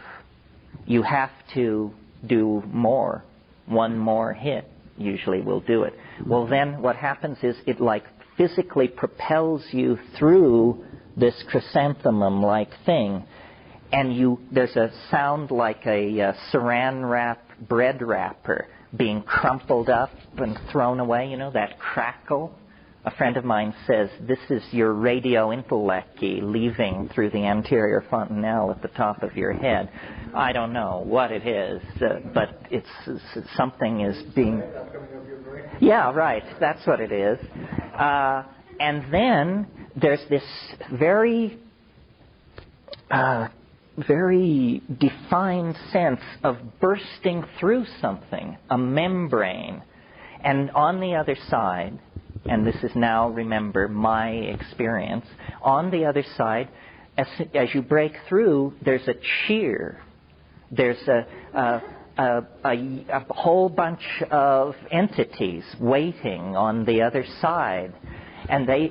You have to do more. One more hit usually will do it. Well, then what happens is it like physically propels you through this chrysanthemum-like thing, and there's a sound like a saran wrap bread wrapper being crumpled up and thrown away, that crackle. A friend of mine says, this is your radio intellecty leaving through the anterior fontanelle at the top of your head. I don't know what it is, but it's something is being... Yeah, right, that's what it is. And then there's this very defined sense of bursting through something, a membrane. And on the other side, and this is now, remember, my experience, on the other side, as you break through, there's a cheer. There's a whole bunch of entities waiting on the other side. And they,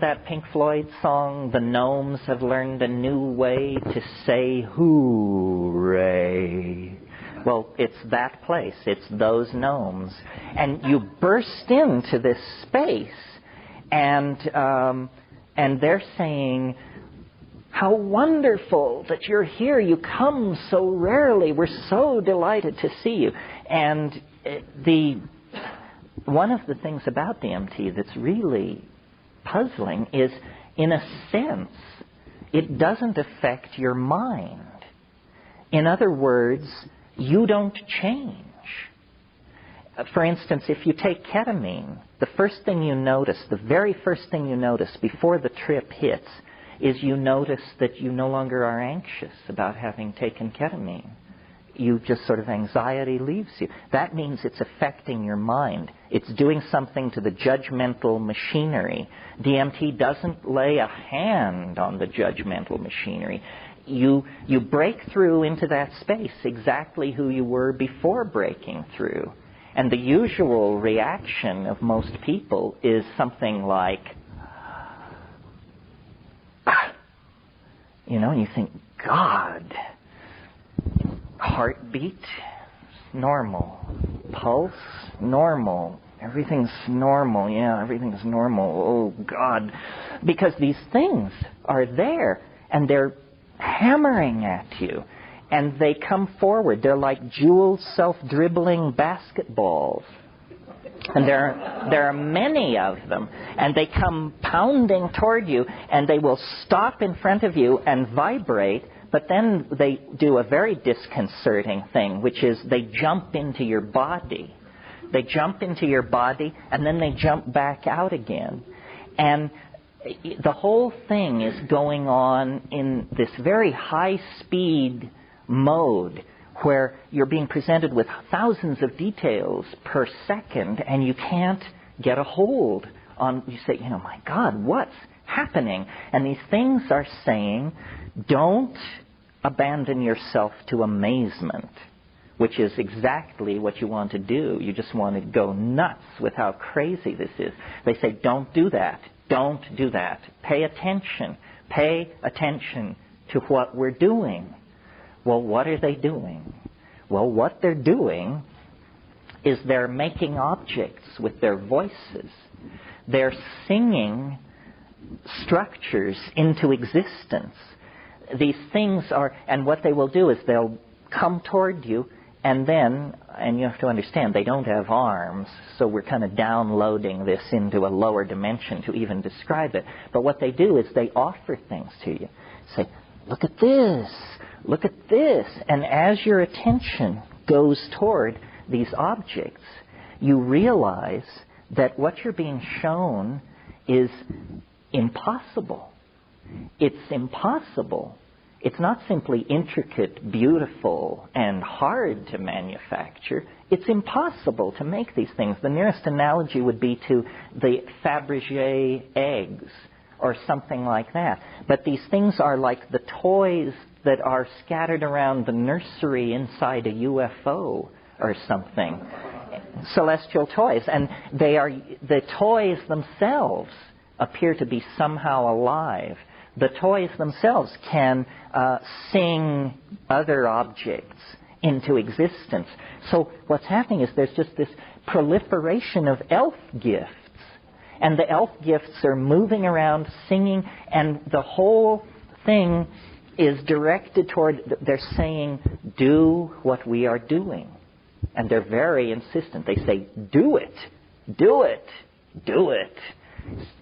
that Pink Floyd song, The Gnomes Have Learned a New Way to Say Hooray. Well, it's that place. It's those gnomes. And you burst into this space, and they're saying, how wonderful that you're here. You come so rarely. We're so delighted to see you. And one of the things about DMT that's really puzzling is, in a sense, it doesn't affect your mind. In other words, you don't change. For instance, if you take ketamine, the very first thing you notice before the trip hits is you notice that you no longer are anxious about having taken ketamine. You just sort of, anxiety leaves you. That means it's affecting your mind. It's doing something to the judgmental machinery. DMT doesn't lay a hand on the judgmental machinery. You break through into that space exactly who you were before breaking through. And the usual reaction of most people is something like, and you think, God, heartbeat, normal. Pulse, normal. Everything's normal. Yeah, everything's normal. Oh, God. Because these things are there, and they're hammering at you, and they come forward. They're like jeweled, self-dribbling basketballs, and there are many of them, and they come pounding toward you, and they will stop in front of you and vibrate, but then they do a very disconcerting thing, which is they jump into your body. They jump into your body, and then they jump back out again. And the whole thing is going on in this very high-speed mode where you're being presented with thousands of details per second, and you can't get a hold on, you say, my God, what's happening? And these things are saying, don't abandon yourself to amazement, which is exactly what you want to do. You just want to go nuts with how crazy this is. They say, don't do that. Don't do that. Pay attention. Pay attention to what we're doing. Well, what are they doing? Well, what they're doing is they're making objects with their voices. They're singing structures into existence. These things are, and what they will do is they'll come toward you, and you have to understand, they don't have arms, so we're kind of downloading this into a lower dimension to even describe it. But what they do is they offer things to you. Say, look at this, look at this. And as your attention goes toward these objects, you realize that what you're being shown is impossible. It's impossible. It's not simply intricate, beautiful, and hard to manufacture. It's impossible to make these things. The nearest analogy would be to the Fabergé eggs or something like that. But these things are like the toys that are scattered around the nursery inside a UFO or something. Celestial toys. And the toys themselves appear to be somehow alive. The toys themselves can sing other objects into existence. So what's happening is there's just this proliferation of elf gifts. And the elf gifts are moving around, singing, and the whole thing is directed toward, they're saying, do what we are doing. And they're very insistent. They say, do it, do it, do it.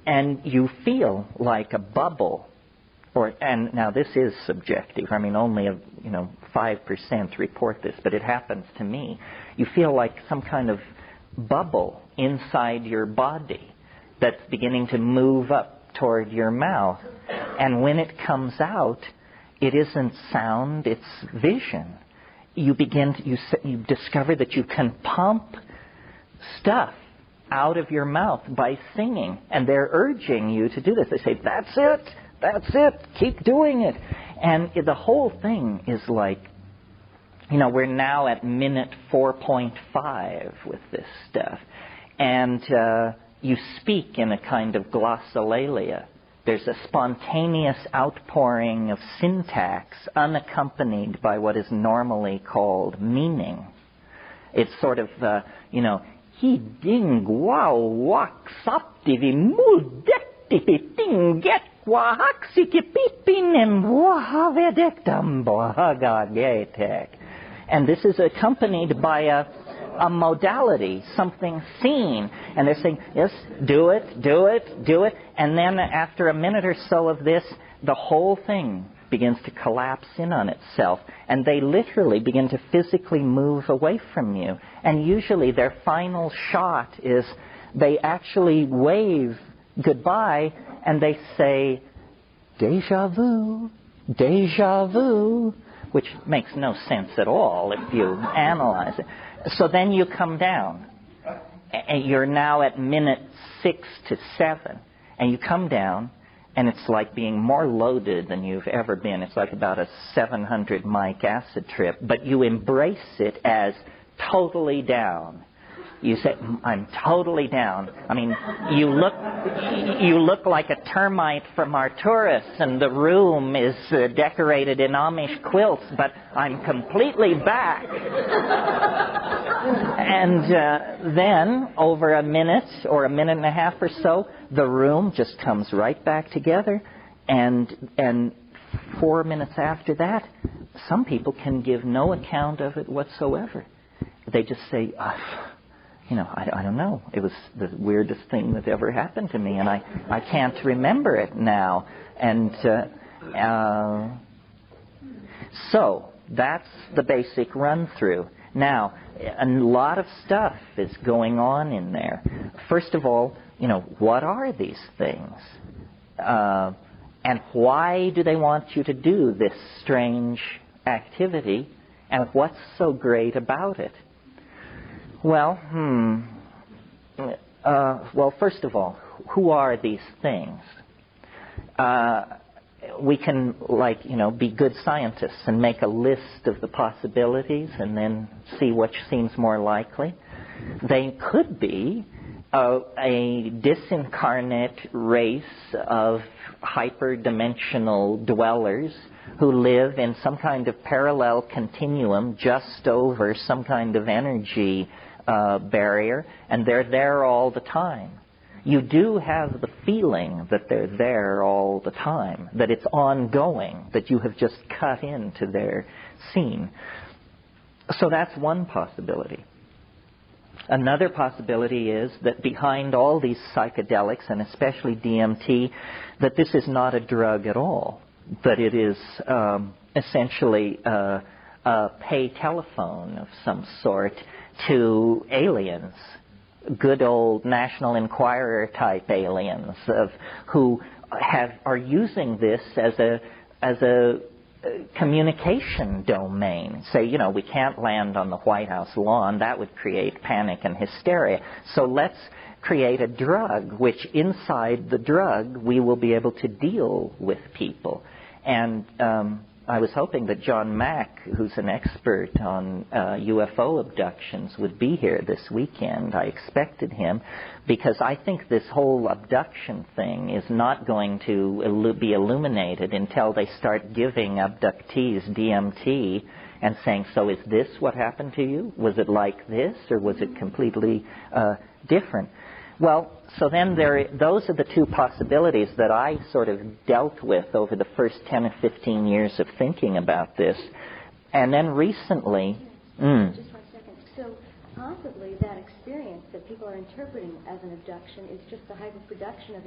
And you feel like a bubble. And now this is subjective. I mean, only 5% report this, but it happens to me. You feel like some kind of bubble inside your body that's beginning to move up toward your mouth. And when it comes out, it isn't sound, it's vision. You discover that you can pump stuff out of your mouth by singing. And they're urging you to do this. They say, that's it. That's it. Keep doing it. And the whole thing is like, we're now at minute 4.5 with this stuff. And you speak in a kind of glossolalia. There's a spontaneous outpouring of syntax unaccompanied by what is normally called meaning. It's sort of, he ding wow wak saptivi muldektipi tinget. And this is accompanied by a modality, something seen. And they're saying, yes, do it, do it, do it. And then after a minute or so of this, the whole thing begins to collapse in on itself. And they literally begin to physically move away from you. And usually their final shot is they actually wave goodbye, and they say, déjà vu, déjà vu, which makes no sense at all if you analyze it. So then you come down, and you're now at minute 6 to 7, and you come down, and it's like being more loaded than you've ever been. It's like about a 700 mic acid trip, but you embrace it as totally down. You say, I'm totally down. I mean, you look like a termite from Arcturus, and the room is decorated in Amish quilts, but I'm completely back. And then, over a minute or a minute and a half or so, the room just comes right back together, and 4 minutes after that, some people can give no account of it whatsoever. They just say, I don't know. It was the weirdest thing that ever happened to me, and I can't remember it now. And so that's the basic run-through. Now, a lot of stuff is going on in there. First of all, what are these things? And why do they want you to do this strange activity? And what's so great about it? Well, well, first of all, who are these things? We can, be good scientists and make a list of the possibilities and then see which seems more likely. They could be a disincarnate race of hyperdimensional dwellers who live in some kind of parallel continuum just over some kind of energy barrier, and they're there all the time. You do have the feeling that they're there all the time, that it's ongoing, that you have just cut into their scene. So that's one possibility. Another possibility is that behind all these psychedelics, and especially DMT, that this is not a drug at all, that it is essentially a pay telephone of some sort to aliens, good old National Enquirer type aliens who are using this as a communication domain. Say, we can't land on the White House lawn. That would create panic and hysteria. So let's create a drug, which inside the drug we will be able to deal with people. And I was hoping that John Mack, who's an expert on UFO abductions, would be here this weekend. I expected him because I think this whole abduction thing is not going to be illuminated until they start giving abductees DMT and saying, so is this what happened to you? Was it like this, or was it completely different? Well, so then those are the two possibilities that I sort of dealt with over the first 10 or 15 years of thinking about this. And then recently... Just 1 second. So possibly that experience that people are interpreting as an abduction is just the hyperproduction of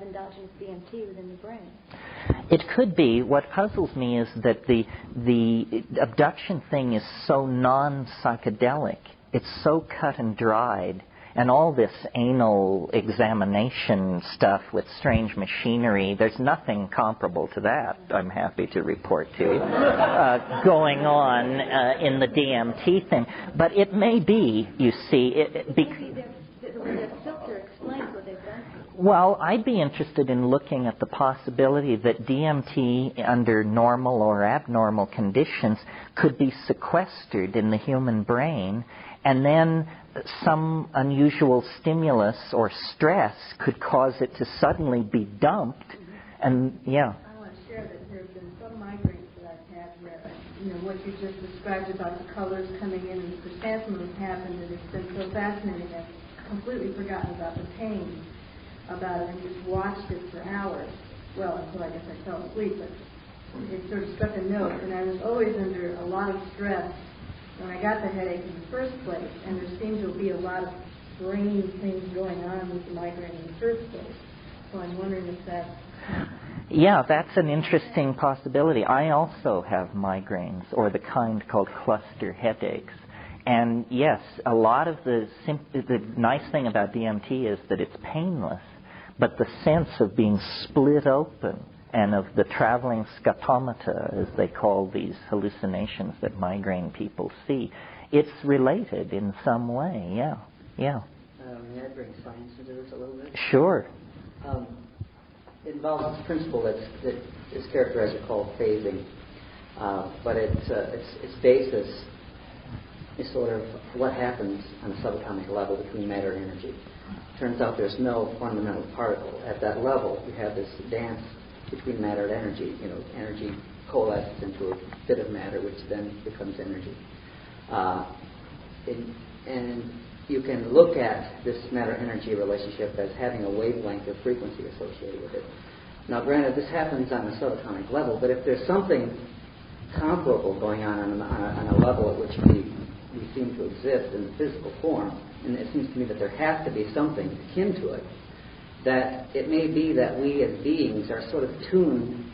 endogenous DMT within the brain. It could be. What puzzles me is that the abduction thing is so non-psychedelic. It's so cut and dried. And all this anal examination stuff with strange machinery, there's nothing comparable to that, I'm happy to report to you, going on in the DMT thing. But it may be, you see... The filter explains what they've done. Well, I'd be interested in looking at the possibility that DMT, under normal or abnormal conditions, could be sequestered in the human brain, and then some unusual stimulus or stress could cause it to suddenly be dumped. And I want to share that there have been some migraines that I've had where, what you just described about the colors coming in and the chrysanthemums happened, and it's been so fascinating. I've completely forgotten about the pain about it and just watched it for hours. Well, until I guess I fell asleep, but it sort of struck a note, and I was always under a lot of stress when I got the headache in the first place, and there seemed to be a lot of brain things going on with the migraine in the first place. So I'm wondering if that's... Yeah, that's an interesting possibility. I also have migraines, or the kind called cluster headaches. And yes, a lot of the nice thing about DMT is that it's painless, but the sense of being split open and of the traveling scotomata, as they call these hallucinations that migraine people see, it's related in some way, yeah. May I bring science into this a little bit? Sure. It involves this principle that is characterized or called phasing, but its basis is sort of what happens on a subatomic level between matter and energy. Turns out there's no fundamental particle. At that level, you have this dance between matter and energy. Energy coalesces into a bit of matter, which then becomes energy. And you can look at this matter-energy relationship as having a wavelength or frequency associated with it. Now, granted, this happens on a subatomic level, but if there's something comparable going on a level at which we seem to exist in the physical form, and it seems to me that there has to be something akin to it, that it may be that we as beings are sort of tuned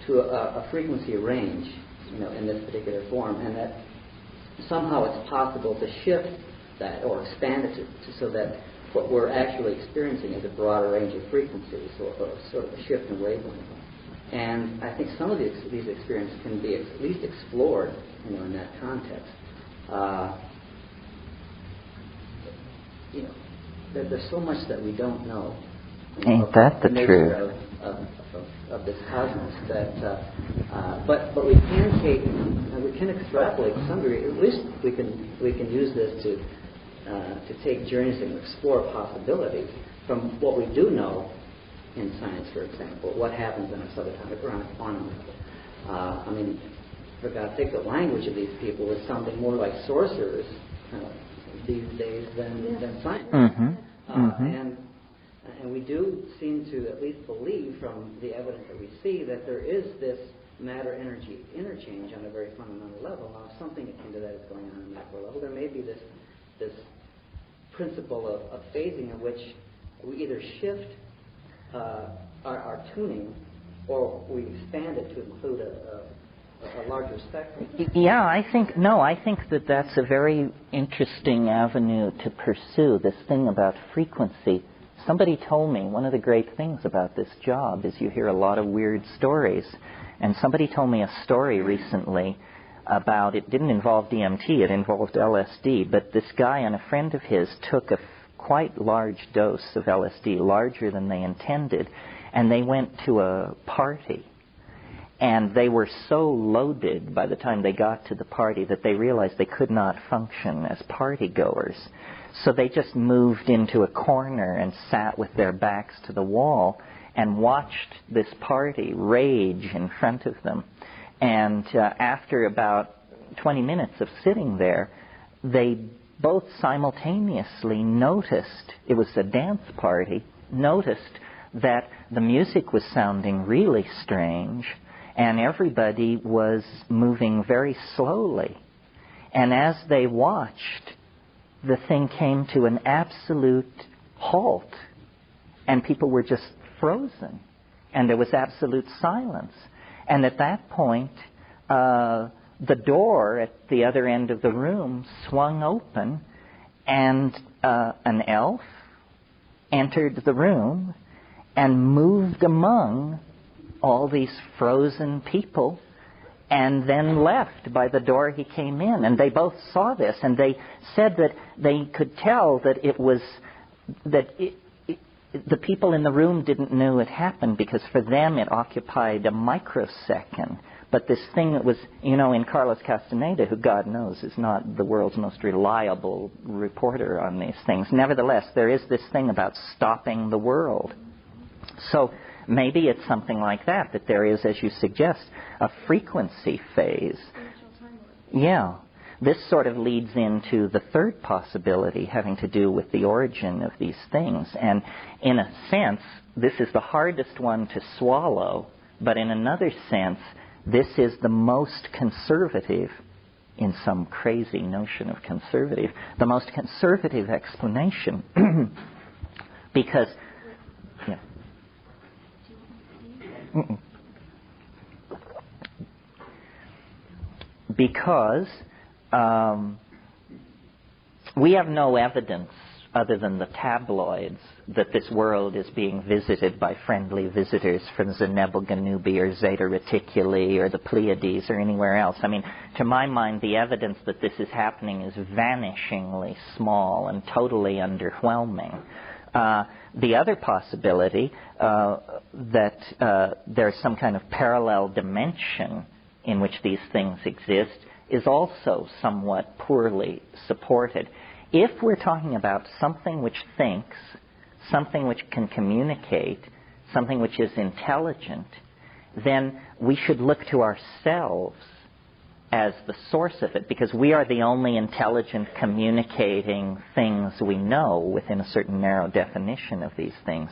to a frequency range, in this particular form, and that somehow it's possible to shift that, or expand it so that what we're actually experiencing is a broader range of frequencies, or sort of a shift in wavelength. And I think some of these experiences can be at least explored, in that context. There's so much that we don't know. Ain't that the truth? Of this cosmos, but we can take, we can extrapolate to some degree. At least we can use this to take journeys and explore possibilities from what we do know in science, for example. What happens in a subatomic or on a quantum level? For God's sake, the language of these people is sounding more like sorcerers these days than science. Mm-hmm. And we do seem to at least believe from the evidence that we see that there is this matter-energy interchange on a very fundamental level. Now, if something akin to that is going on a macro level, there may be this principle of phasing in which we either shift our tuning or we expand it to include a larger spectrum. Yeah, I think that that's a very interesting avenue to pursue, this thing about frequency. Somebody told me one of the great things about this job is you hear a lot of weird stories. And somebody told me a story recently about, it didn't involve DMT, it involved LSD, but this guy and a friend of his took a quite large dose of LSD, larger than they intended, and they went to a party. And they were so loaded by the time they got to the party that they realized they could not function as partygoers. So they just moved into a corner and sat with their backs to the wall and watched this party rage in front of them. And after about 20 minutes of sitting there, they both simultaneously noticed, it was a dance party, noticed that the music was sounding really strange and everybody was moving very slowly. And as they watched, the thing came to an absolute halt, and people were just frozen, and there was absolute silence. And at that point, the door at the other end of the room swung open, and an elf entered the room and moved among all these frozen people, and then left by the door he came in. And they both saw this, and they said that they could tell that it was, that the people in the room didn't know it happened, because for them it occupied a microsecond. But this thing that was, in Carlos Castaneda, who God knows is not the world's most reliable reporter on these things, nevertheless, there is this thing about stopping the world. So maybe it's something like that there is, as you suggest, a frequency phase. Yeah. This sort of leads into the third possibility having to do with the origin of these things. And in a sense, this is the hardest one to swallow, but in another sense, this is the most conservative, in some crazy notion of conservative, the most conservative explanation. Because, yeah. Because we have no evidence other than the tabloids that this world is being visited by friendly visitors from Zenebel Ganubi or Zeta Reticuli or the Pleiades or anywhere else. I mean, to my mind, the evidence that this is happening is vanishingly small and totally underwhelming. The other possibility that there's some kind of parallel dimension in which these things exist is also somewhat poorly supported. If we're talking about something which thinks, something which can communicate, something which is intelligent, then we should look to ourselves as the source of it, because we are the only intelligent communicating things we know within a certain narrow definition of these things.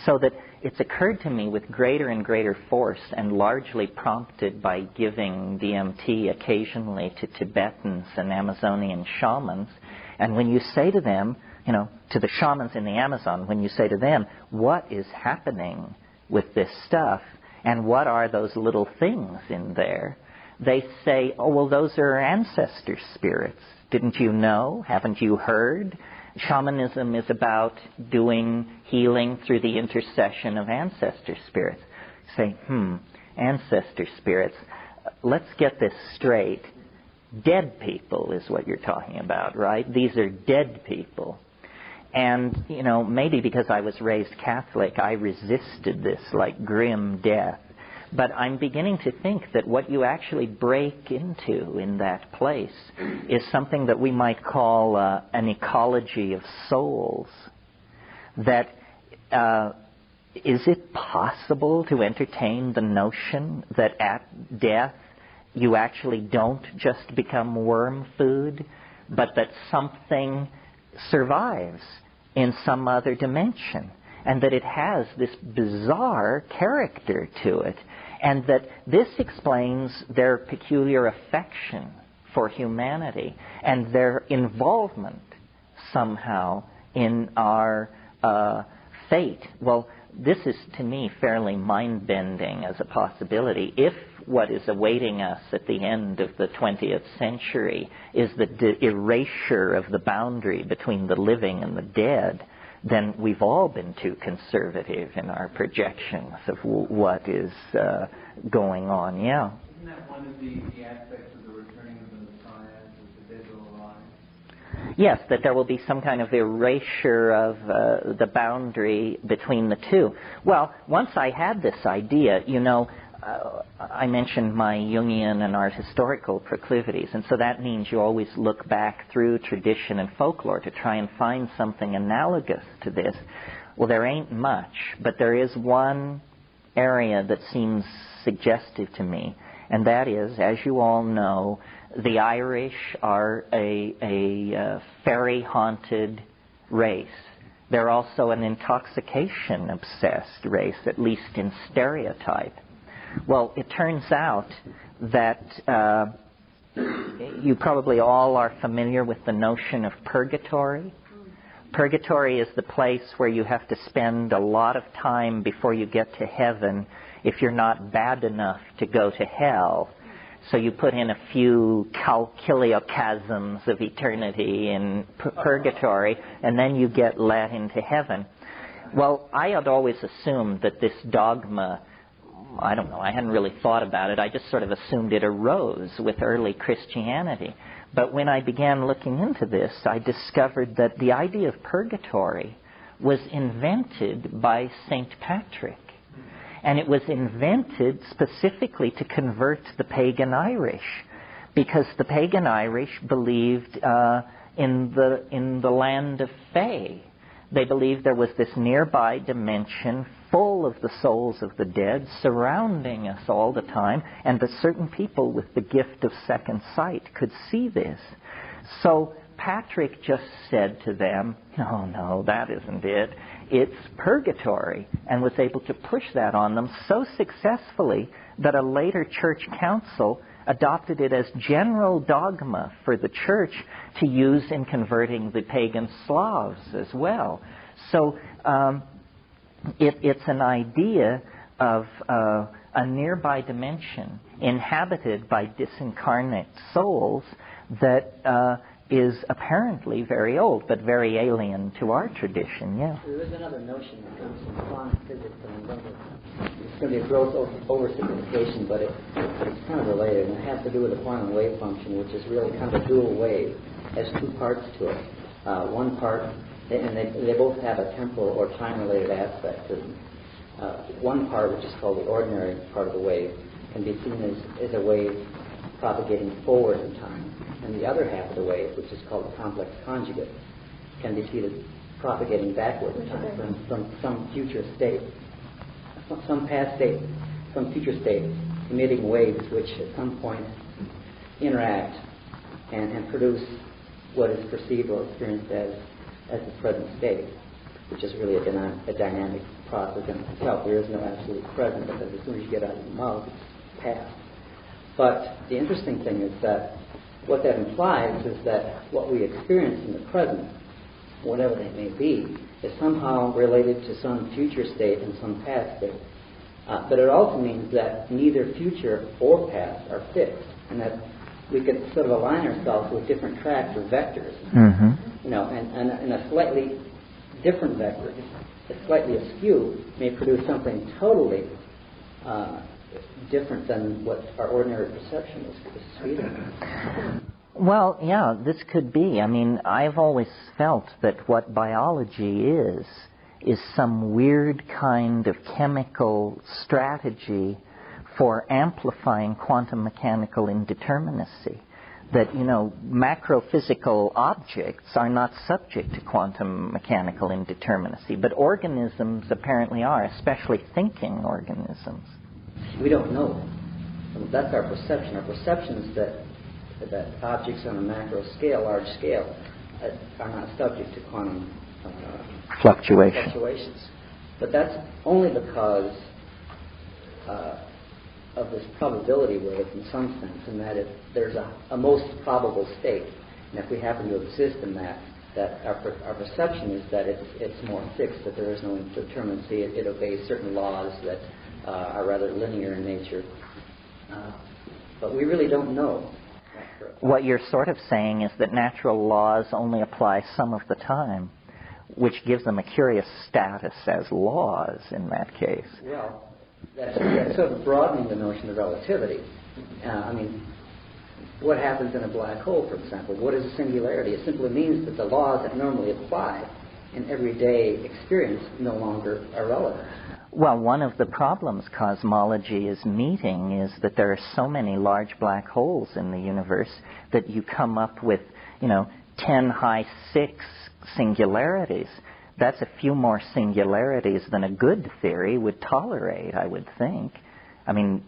So that it's occurred to me with greater and greater force, and largely prompted by giving DMT occasionally to Tibetans and Amazonian shamans. And when you say to them, to the shamans in the Amazon, when you say to them, what is happening with this stuff, and what are those little things in there, they say, oh, well, those are ancestor spirits. Didn't you know? Haven't you heard? Shamanism is about doing healing through the intercession of ancestor spirits. Say, ancestor spirits. Let's get this straight. Dead people is what you're talking about, right? These are dead people. And, maybe because I was raised Catholic, I resisted this like grim death. But I'm beginning to think that what you actually break into in that place is something that we might call an ecology of souls. That is it possible to entertain the notion that at death you actually don't just become worm food, but that something survives in some other dimension, and that it has this bizarre character to it, and that this explains their peculiar affection for humanity and their involvement somehow in our fate. Well, this is, to me, fairly mind-bending as a possibility. If what is awaiting us at the end of the 20th century is the erasure of the boundary between the living and the dead, then we've all been too conservative in our projections of what is going on. Yeah. Isn't that one of the aspects of the returning of the Messiah, that the dead will arise? Yes, that there will be some kind of erasure of the boundary between the two. Well, once I had this idea, I mentioned my Jungian and art historical proclivities, and so that means you always look back through tradition and folklore to try and find something analogous to this. Well, there ain't much, but there is one area that seems suggestive to me, and that is, as you all know, the Irish are a fairy-haunted race. They're also an intoxication-obsessed race, at least in stereotype. Well, it turns out that you probably all are familiar with the notion of purgatory. Purgatory is the place where you have to spend a lot of time before you get to heaven if you're not bad enough to go to hell. So you put in a few kiliochasms of eternity in purgatory, and then you get let into heaven. Well, I had always assumed that this dogma, I don't know, I hadn't really thought about it. I just sort of assumed it arose with early Christianity. But when I began looking into this, I discovered that the idea of purgatory was invented by St. Patrick. And it was invented specifically to convert the pagan Irish, because the pagan Irish believed in the land of Fae. They believed there was this nearby dimension full of the souls of the dead surrounding us all the time, and that certain people with the gift of second sight could see this. So Patrick just said to them, no, that isn't it. It's purgatory, and was able to push that on them so successfully that a later church council adopted it as general dogma for the church to use in converting the pagan Slavs as well. So it's an idea of a nearby dimension inhabited by disincarnate souls that is apparently very old, but very alien to our tradition, yeah. There is another notion that comes from quantum physics, and it's going to be a gross oversimplification, but it's kind of related, and it has to do with the quantum wave function, which is really kind of a dual wave. It has two parts to it. One part, and they both have a temporal or time-related aspect to them. One part, which is called the ordinary part of the wave, can be seen as a wave propagating forward in time. And the other half of the wave, which is called the complex conjugate, can be seen as propagating backward in time from some future state, some past state, some future state, emitting waves which at some point interact and produce what is perceived or experienced as the present state, which is really a dynamic process in itself. There is no absolute present, because as soon as you get out of the mouth, it's past. But the interesting thing is that what that implies is that what we experience in the present, whatever that may be, is somehow related to some future state and some past state. But it also means that neither future or past are fixed, and that we could sort of align ourselves with different tracks or vectors, and a slightly different vector, slightly askew, may produce something totally different than what our ordinary perception is feeding. Well, yeah, this could be. I mean, I've always felt that what biology is some weird kind of chemical strategy for amplifying quantum mechanical indeterminacy. That, macrophysical objects are not subject to quantum mechanical indeterminacy, but organisms apparently are, especially thinking organisms. We don't know. That's our perception. Our perception is that objects on a macro scale, large scale, are not subject to quantum fluctuations. But that's only because of this probability wave in some sense, in that there's a most probable state. And if we happen to exist in that our perception is that it's more fixed, that there is no indeterminacy. It obeys certain laws that are rather linear in nature. But we really don't know. What you're sort of saying is that natural laws only apply some of the time, which gives them a curious status as laws in that case. Well, that's sort of broadening the notion of relativity. What happens in a black hole, for example? What is a singularity? It simply means that the laws that normally apply in everyday experience no longer are relevant. Well, one of the problems cosmology is meeting is that there are so many large black holes in the universe that you come up with, 10 high 6 singularities. That's a few more singularities than a good theory would tolerate, I would think. I mean,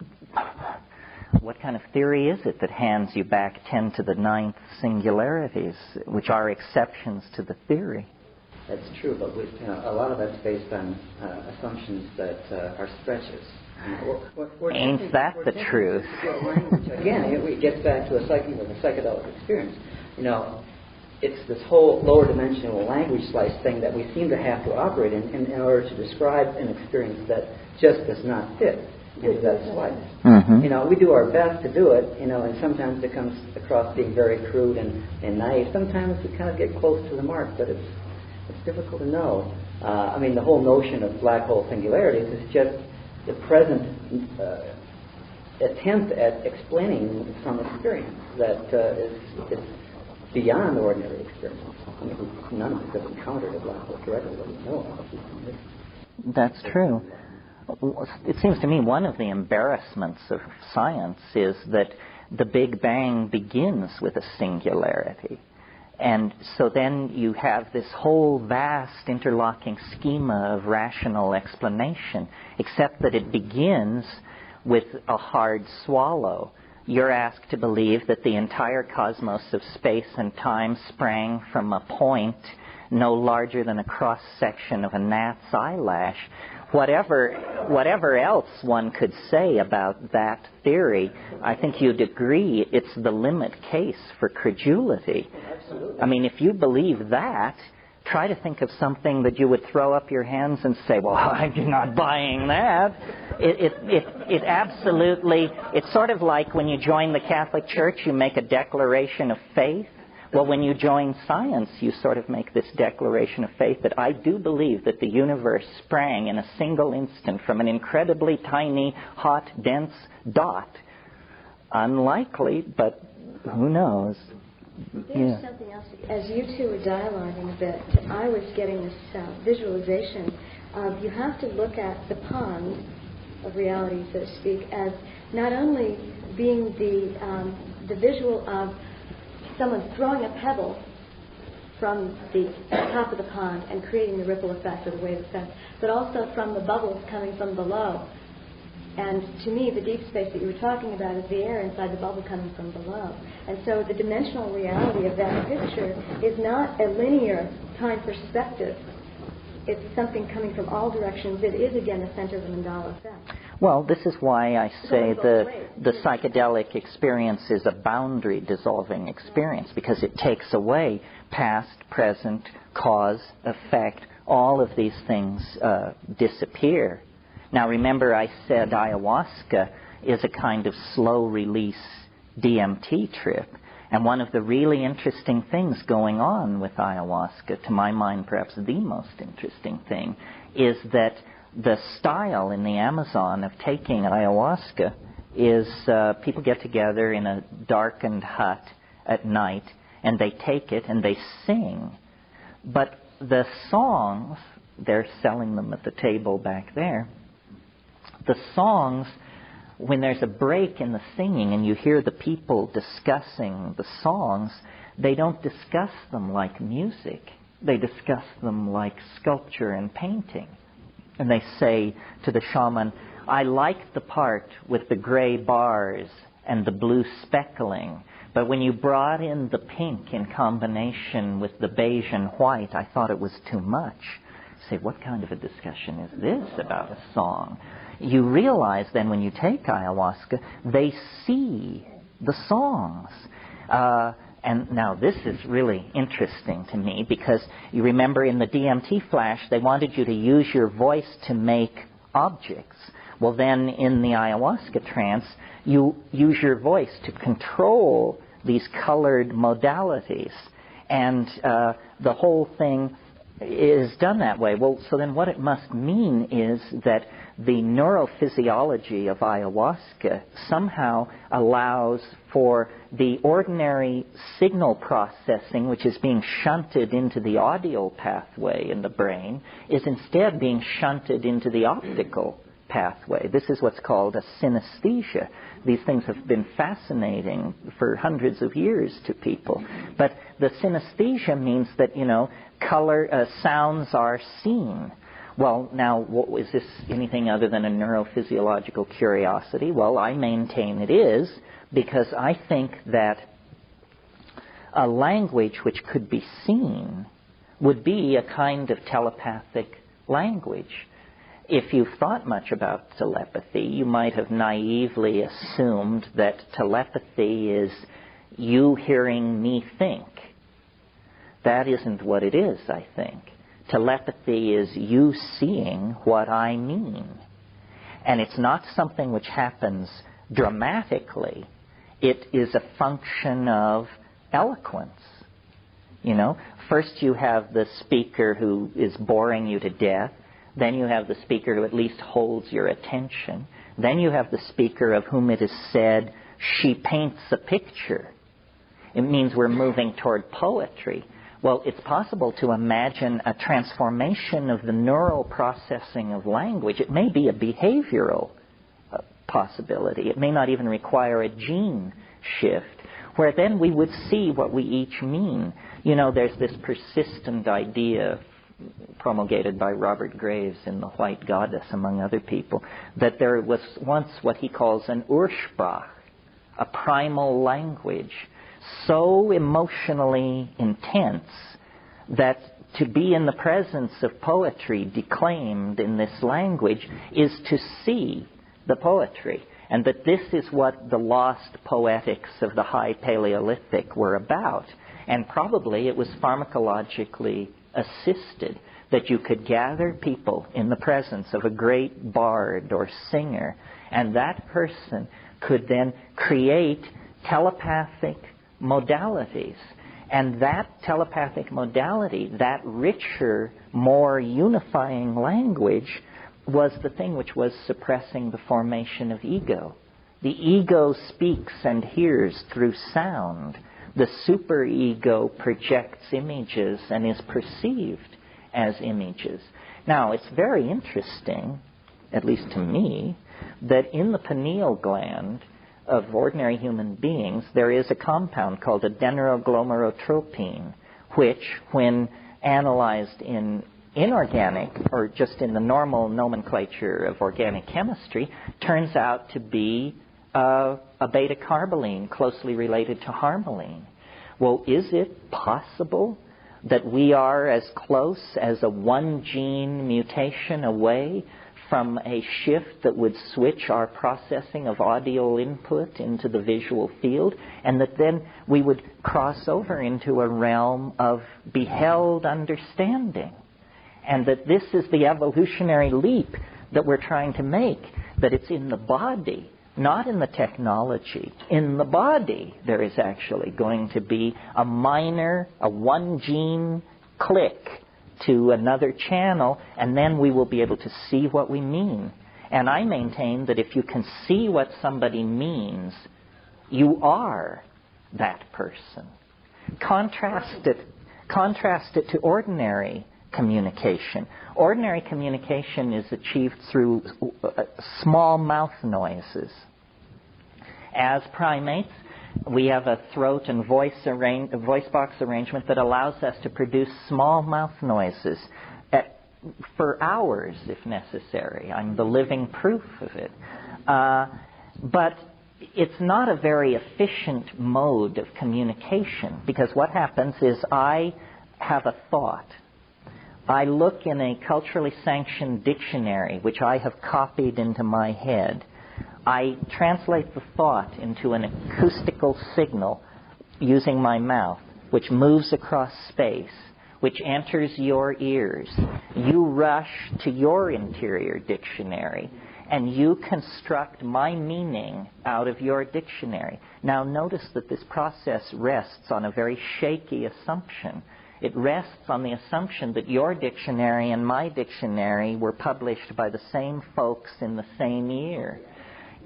what kind of theory is it that hands you back 10 to the 9th singularities, which are exceptions to the theory? That's true, but a lot of that's based on assumptions that are stretches. Ain't that the truth? Again, it gets back to the psychedelic experience. It's this whole lower dimensional language slice thing that we seem to have to operate in order to describe an experience that just does not fit into that slice. Mm-hmm. We do our best to do it, and sometimes it comes across being very crude and naive. Sometimes we kind of get close to the mark, but it's difficult to know. The whole notion of black hole singularities is just the present attempt at explaining some experience that is beyond ordinary experience. None of us have encountered a black hole directly that we know of. That's true. It seems to me one of the embarrassments of science is that the Big Bang begins with a singularity. And so then you have this whole vast interlocking schema of rational explanation, except that it begins with a hard swallow. You're asked to believe that the entire cosmos of space and time sprang from a point no larger than a cross-section of a gnat's eyelash. Whatever else one could say about that theory, I think you'd agree it's the limit case for credulity. Absolutely. If you believe that, try to think of something that you would throw up your hands and say, well, I'm not buying that. It absolutely, it's sort of like when you join the Catholic Church, you make a declaration of faith. Well, when you join science, you sort of make this declaration of faith that I do believe that the universe sprang in a single instant from an incredibly tiny, hot, dense dot. Unlikely, but who knows? There's something else. As you two were dialoguing a bit, I was getting this visualization of you have to look at the pond of reality, so to speak, as not only being the visual of someone throwing a pebble from the top of the pond and creating the ripple effect or the wave effect, but also from the bubbles coming from below. And to me, the deep space that you were talking about is the air inside the bubble coming from below. And so the dimensional reality of that picture is not a linear time perspective. It's something coming from all directions. It is, again, the center of the mandala effect. Well, this is why I say the psychedelic experience is a boundary-dissolving experience, because it takes away past, present, cause, effect. All of these things disappear. Now remember, I said ayahuasca is a kind of slow-release DMT trip. And one of the really interesting things going on with ayahuasca, to my mind perhaps the most interesting thing, is that the style in the Amazon of taking ayahuasca is people get together in a darkened hut at night and they take it and they sing. But the songs, they're selling them at the table back there, the songs, when there's a break in the singing and you hear the people discussing the songs, they don't discuss them like music. They discuss them like sculpture and painting. And they say to the shaman, I like the part with the gray bars and the blue speckling, but when you brought in the pink in combination with the beige and white, I thought it was too much. Say, what kind of a discussion is this about a song? You realize then when you take ayahuasca, they see the songs. And now this is really interesting to me because you remember in the DMT flash, they wanted you to use your voice to make objects. Well, then in the ayahuasca trance, you use your voice to control these colored modalities. And the whole thing is done that way. Well, so then what it must mean is that the neurophysiology of ayahuasca somehow allows for the ordinary signal processing, which is being shunted into the audio pathway in the brain, is instead being shunted into the optical pathway. This is what's called a synesthesia. These things have been fascinating for hundreds of years to people. But the synesthesia means that, color, sounds are seen. Well, now, is this anything other than a neurophysiological curiosity? Well, I maintain it is, because I think that a language which could be seen would be a kind of telepathic language. If you've thought much about telepathy, you might have naively assumed that telepathy is you hearing me think. That isn't what it is, I think. Telepathy is you seeing what I mean. And it's not something which happens dramatically. It is a function of eloquence. First you have the speaker who is boring you to death. Then you have the speaker who at least holds your attention. Then you have the speaker of whom it is said, she paints a picture. It means we're moving toward poetry. Well, it's possible to imagine a transformation of the neural processing of language. It may be a behavioral possibility. It may not even require a gene shift, where then we would see what we each mean. There's this persistent idea promulgated by Robert Graves in The White Goddess, among other people, that there was once what he calls an Ursprach, a primal language, so emotionally intense that to be in the presence of poetry declaimed in this language is to see the poetry, and that this is what the lost poetics of the High Paleolithic were about. And probably it was pharmacologically assisted, that you could gather people in the presence of a great bard or singer, and that person could then create telepathic modalities. And that telepathic modality, that richer, more unifying language, was the thing which was suppressing the formation of ego. The ego speaks and hears through sound. The superego projects images and is perceived as images. Now, it's very interesting, at least to me, that in the pineal gland of ordinary human beings, there is a compound called adenoglomerotropin, which, when analyzed in inorganic, or just in the normal nomenclature of organic chemistry, turns out to be a beta-carboline closely related to harmaline. Well, is it possible that we are as close as a one-gene mutation away from a shift that would switch our processing of audio input into the visual field, and that then we would cross over into a realm of beheld understanding? And that this is the evolutionary leap that we're trying to make, that it's in the body, not in the technology. In the body, there is actually going to be a one gene click to another channel, and then we will be able to see what we mean. And I maintain that if you can see what somebody means, you are that person. Contrast it to ordinary communication. Ordinary communication is achieved through small mouth noises. As primates, we have a throat and voice box arrangement that allows us to produce small mouth noises for hours, if necessary. I'm the living proof of it. But it's not a very efficient mode of communication, because what happens is I have a thought. I look in a culturally sanctioned dictionary, which I have copied into my head. I translate the thought into an acoustical signal using my mouth, which moves across space, which enters your ears. You rush to your interior dictionary, and you construct my meaning out of your dictionary. Now notice that this process rests on a very shaky assumption. It rests on the assumption that your dictionary and my dictionary were published by the same folks in the same year.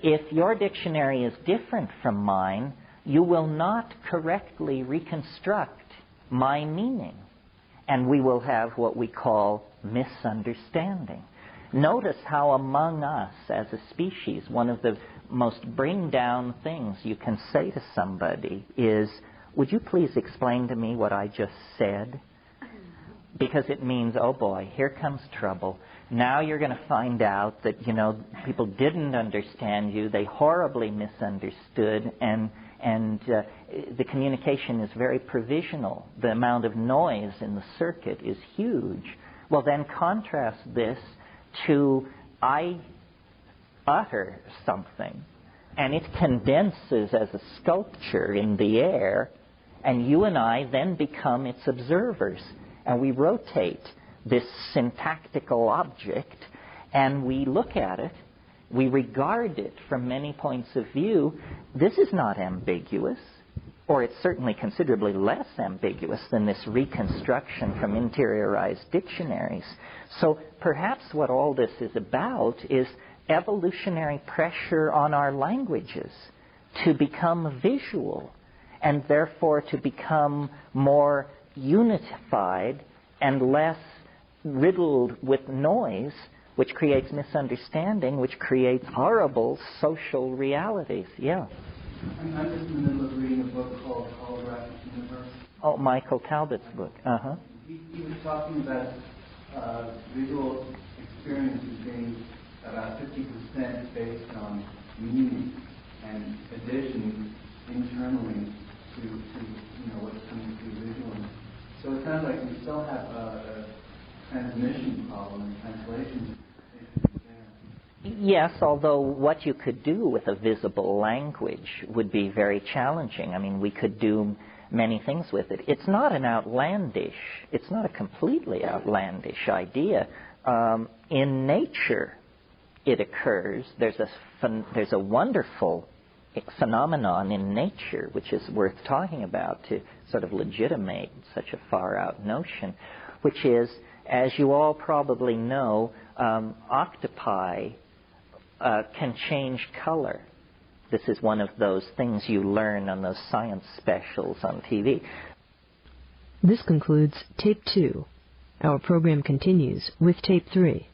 If your dictionary is different from mine, you will not correctly reconstruct my meaning, and we will have what we call misunderstanding. Notice how among us as a species, one of the most bring-down things you can say to somebody is, would you please explain to me what I just said? Because it means, oh boy, here comes trouble. Now you're going to find out that, people didn't understand you. They horribly misunderstood, and the communication is very provisional. The amount of noise in the circuit is huge. Well, then contrast this to I utter something, and it condenses as a sculpture in the air, and you and I then become its observers, and we rotate this syntactical object, and we look at it, we regard it from many points of view. This is not ambiguous, or it's certainly considerably less ambiguous than this reconstruction from interiorized dictionaries. So perhaps what all this is about is evolutionary pressure on our languages to become visual, and therefore to become more unified and less riddled with noise, which creates misunderstanding, which creates horrible social realities. Yeah. I'm just in the middle of reading a book called Holographic Universe. Oh, Michael Talbot's book. Uh-huh. He was talking about visual experiences being about 50% based on meaning and additions internally to what's coming through visually. So it sounds like we still have a transmission problem and translation issues there. Yes, although what you could do with a visible language would be very challenging. I mean, we could do many things with it. It's not a completely outlandish idea. In nature, it occurs. There's a wonderful phenomenon in nature which is worth talking about to sort of legitimate such a far-out notion, which is, as you all probably know, octopi can change color. This is one of those things you learn on those science specials on TV. This concludes Tape 2. Our program continues with Tape 3.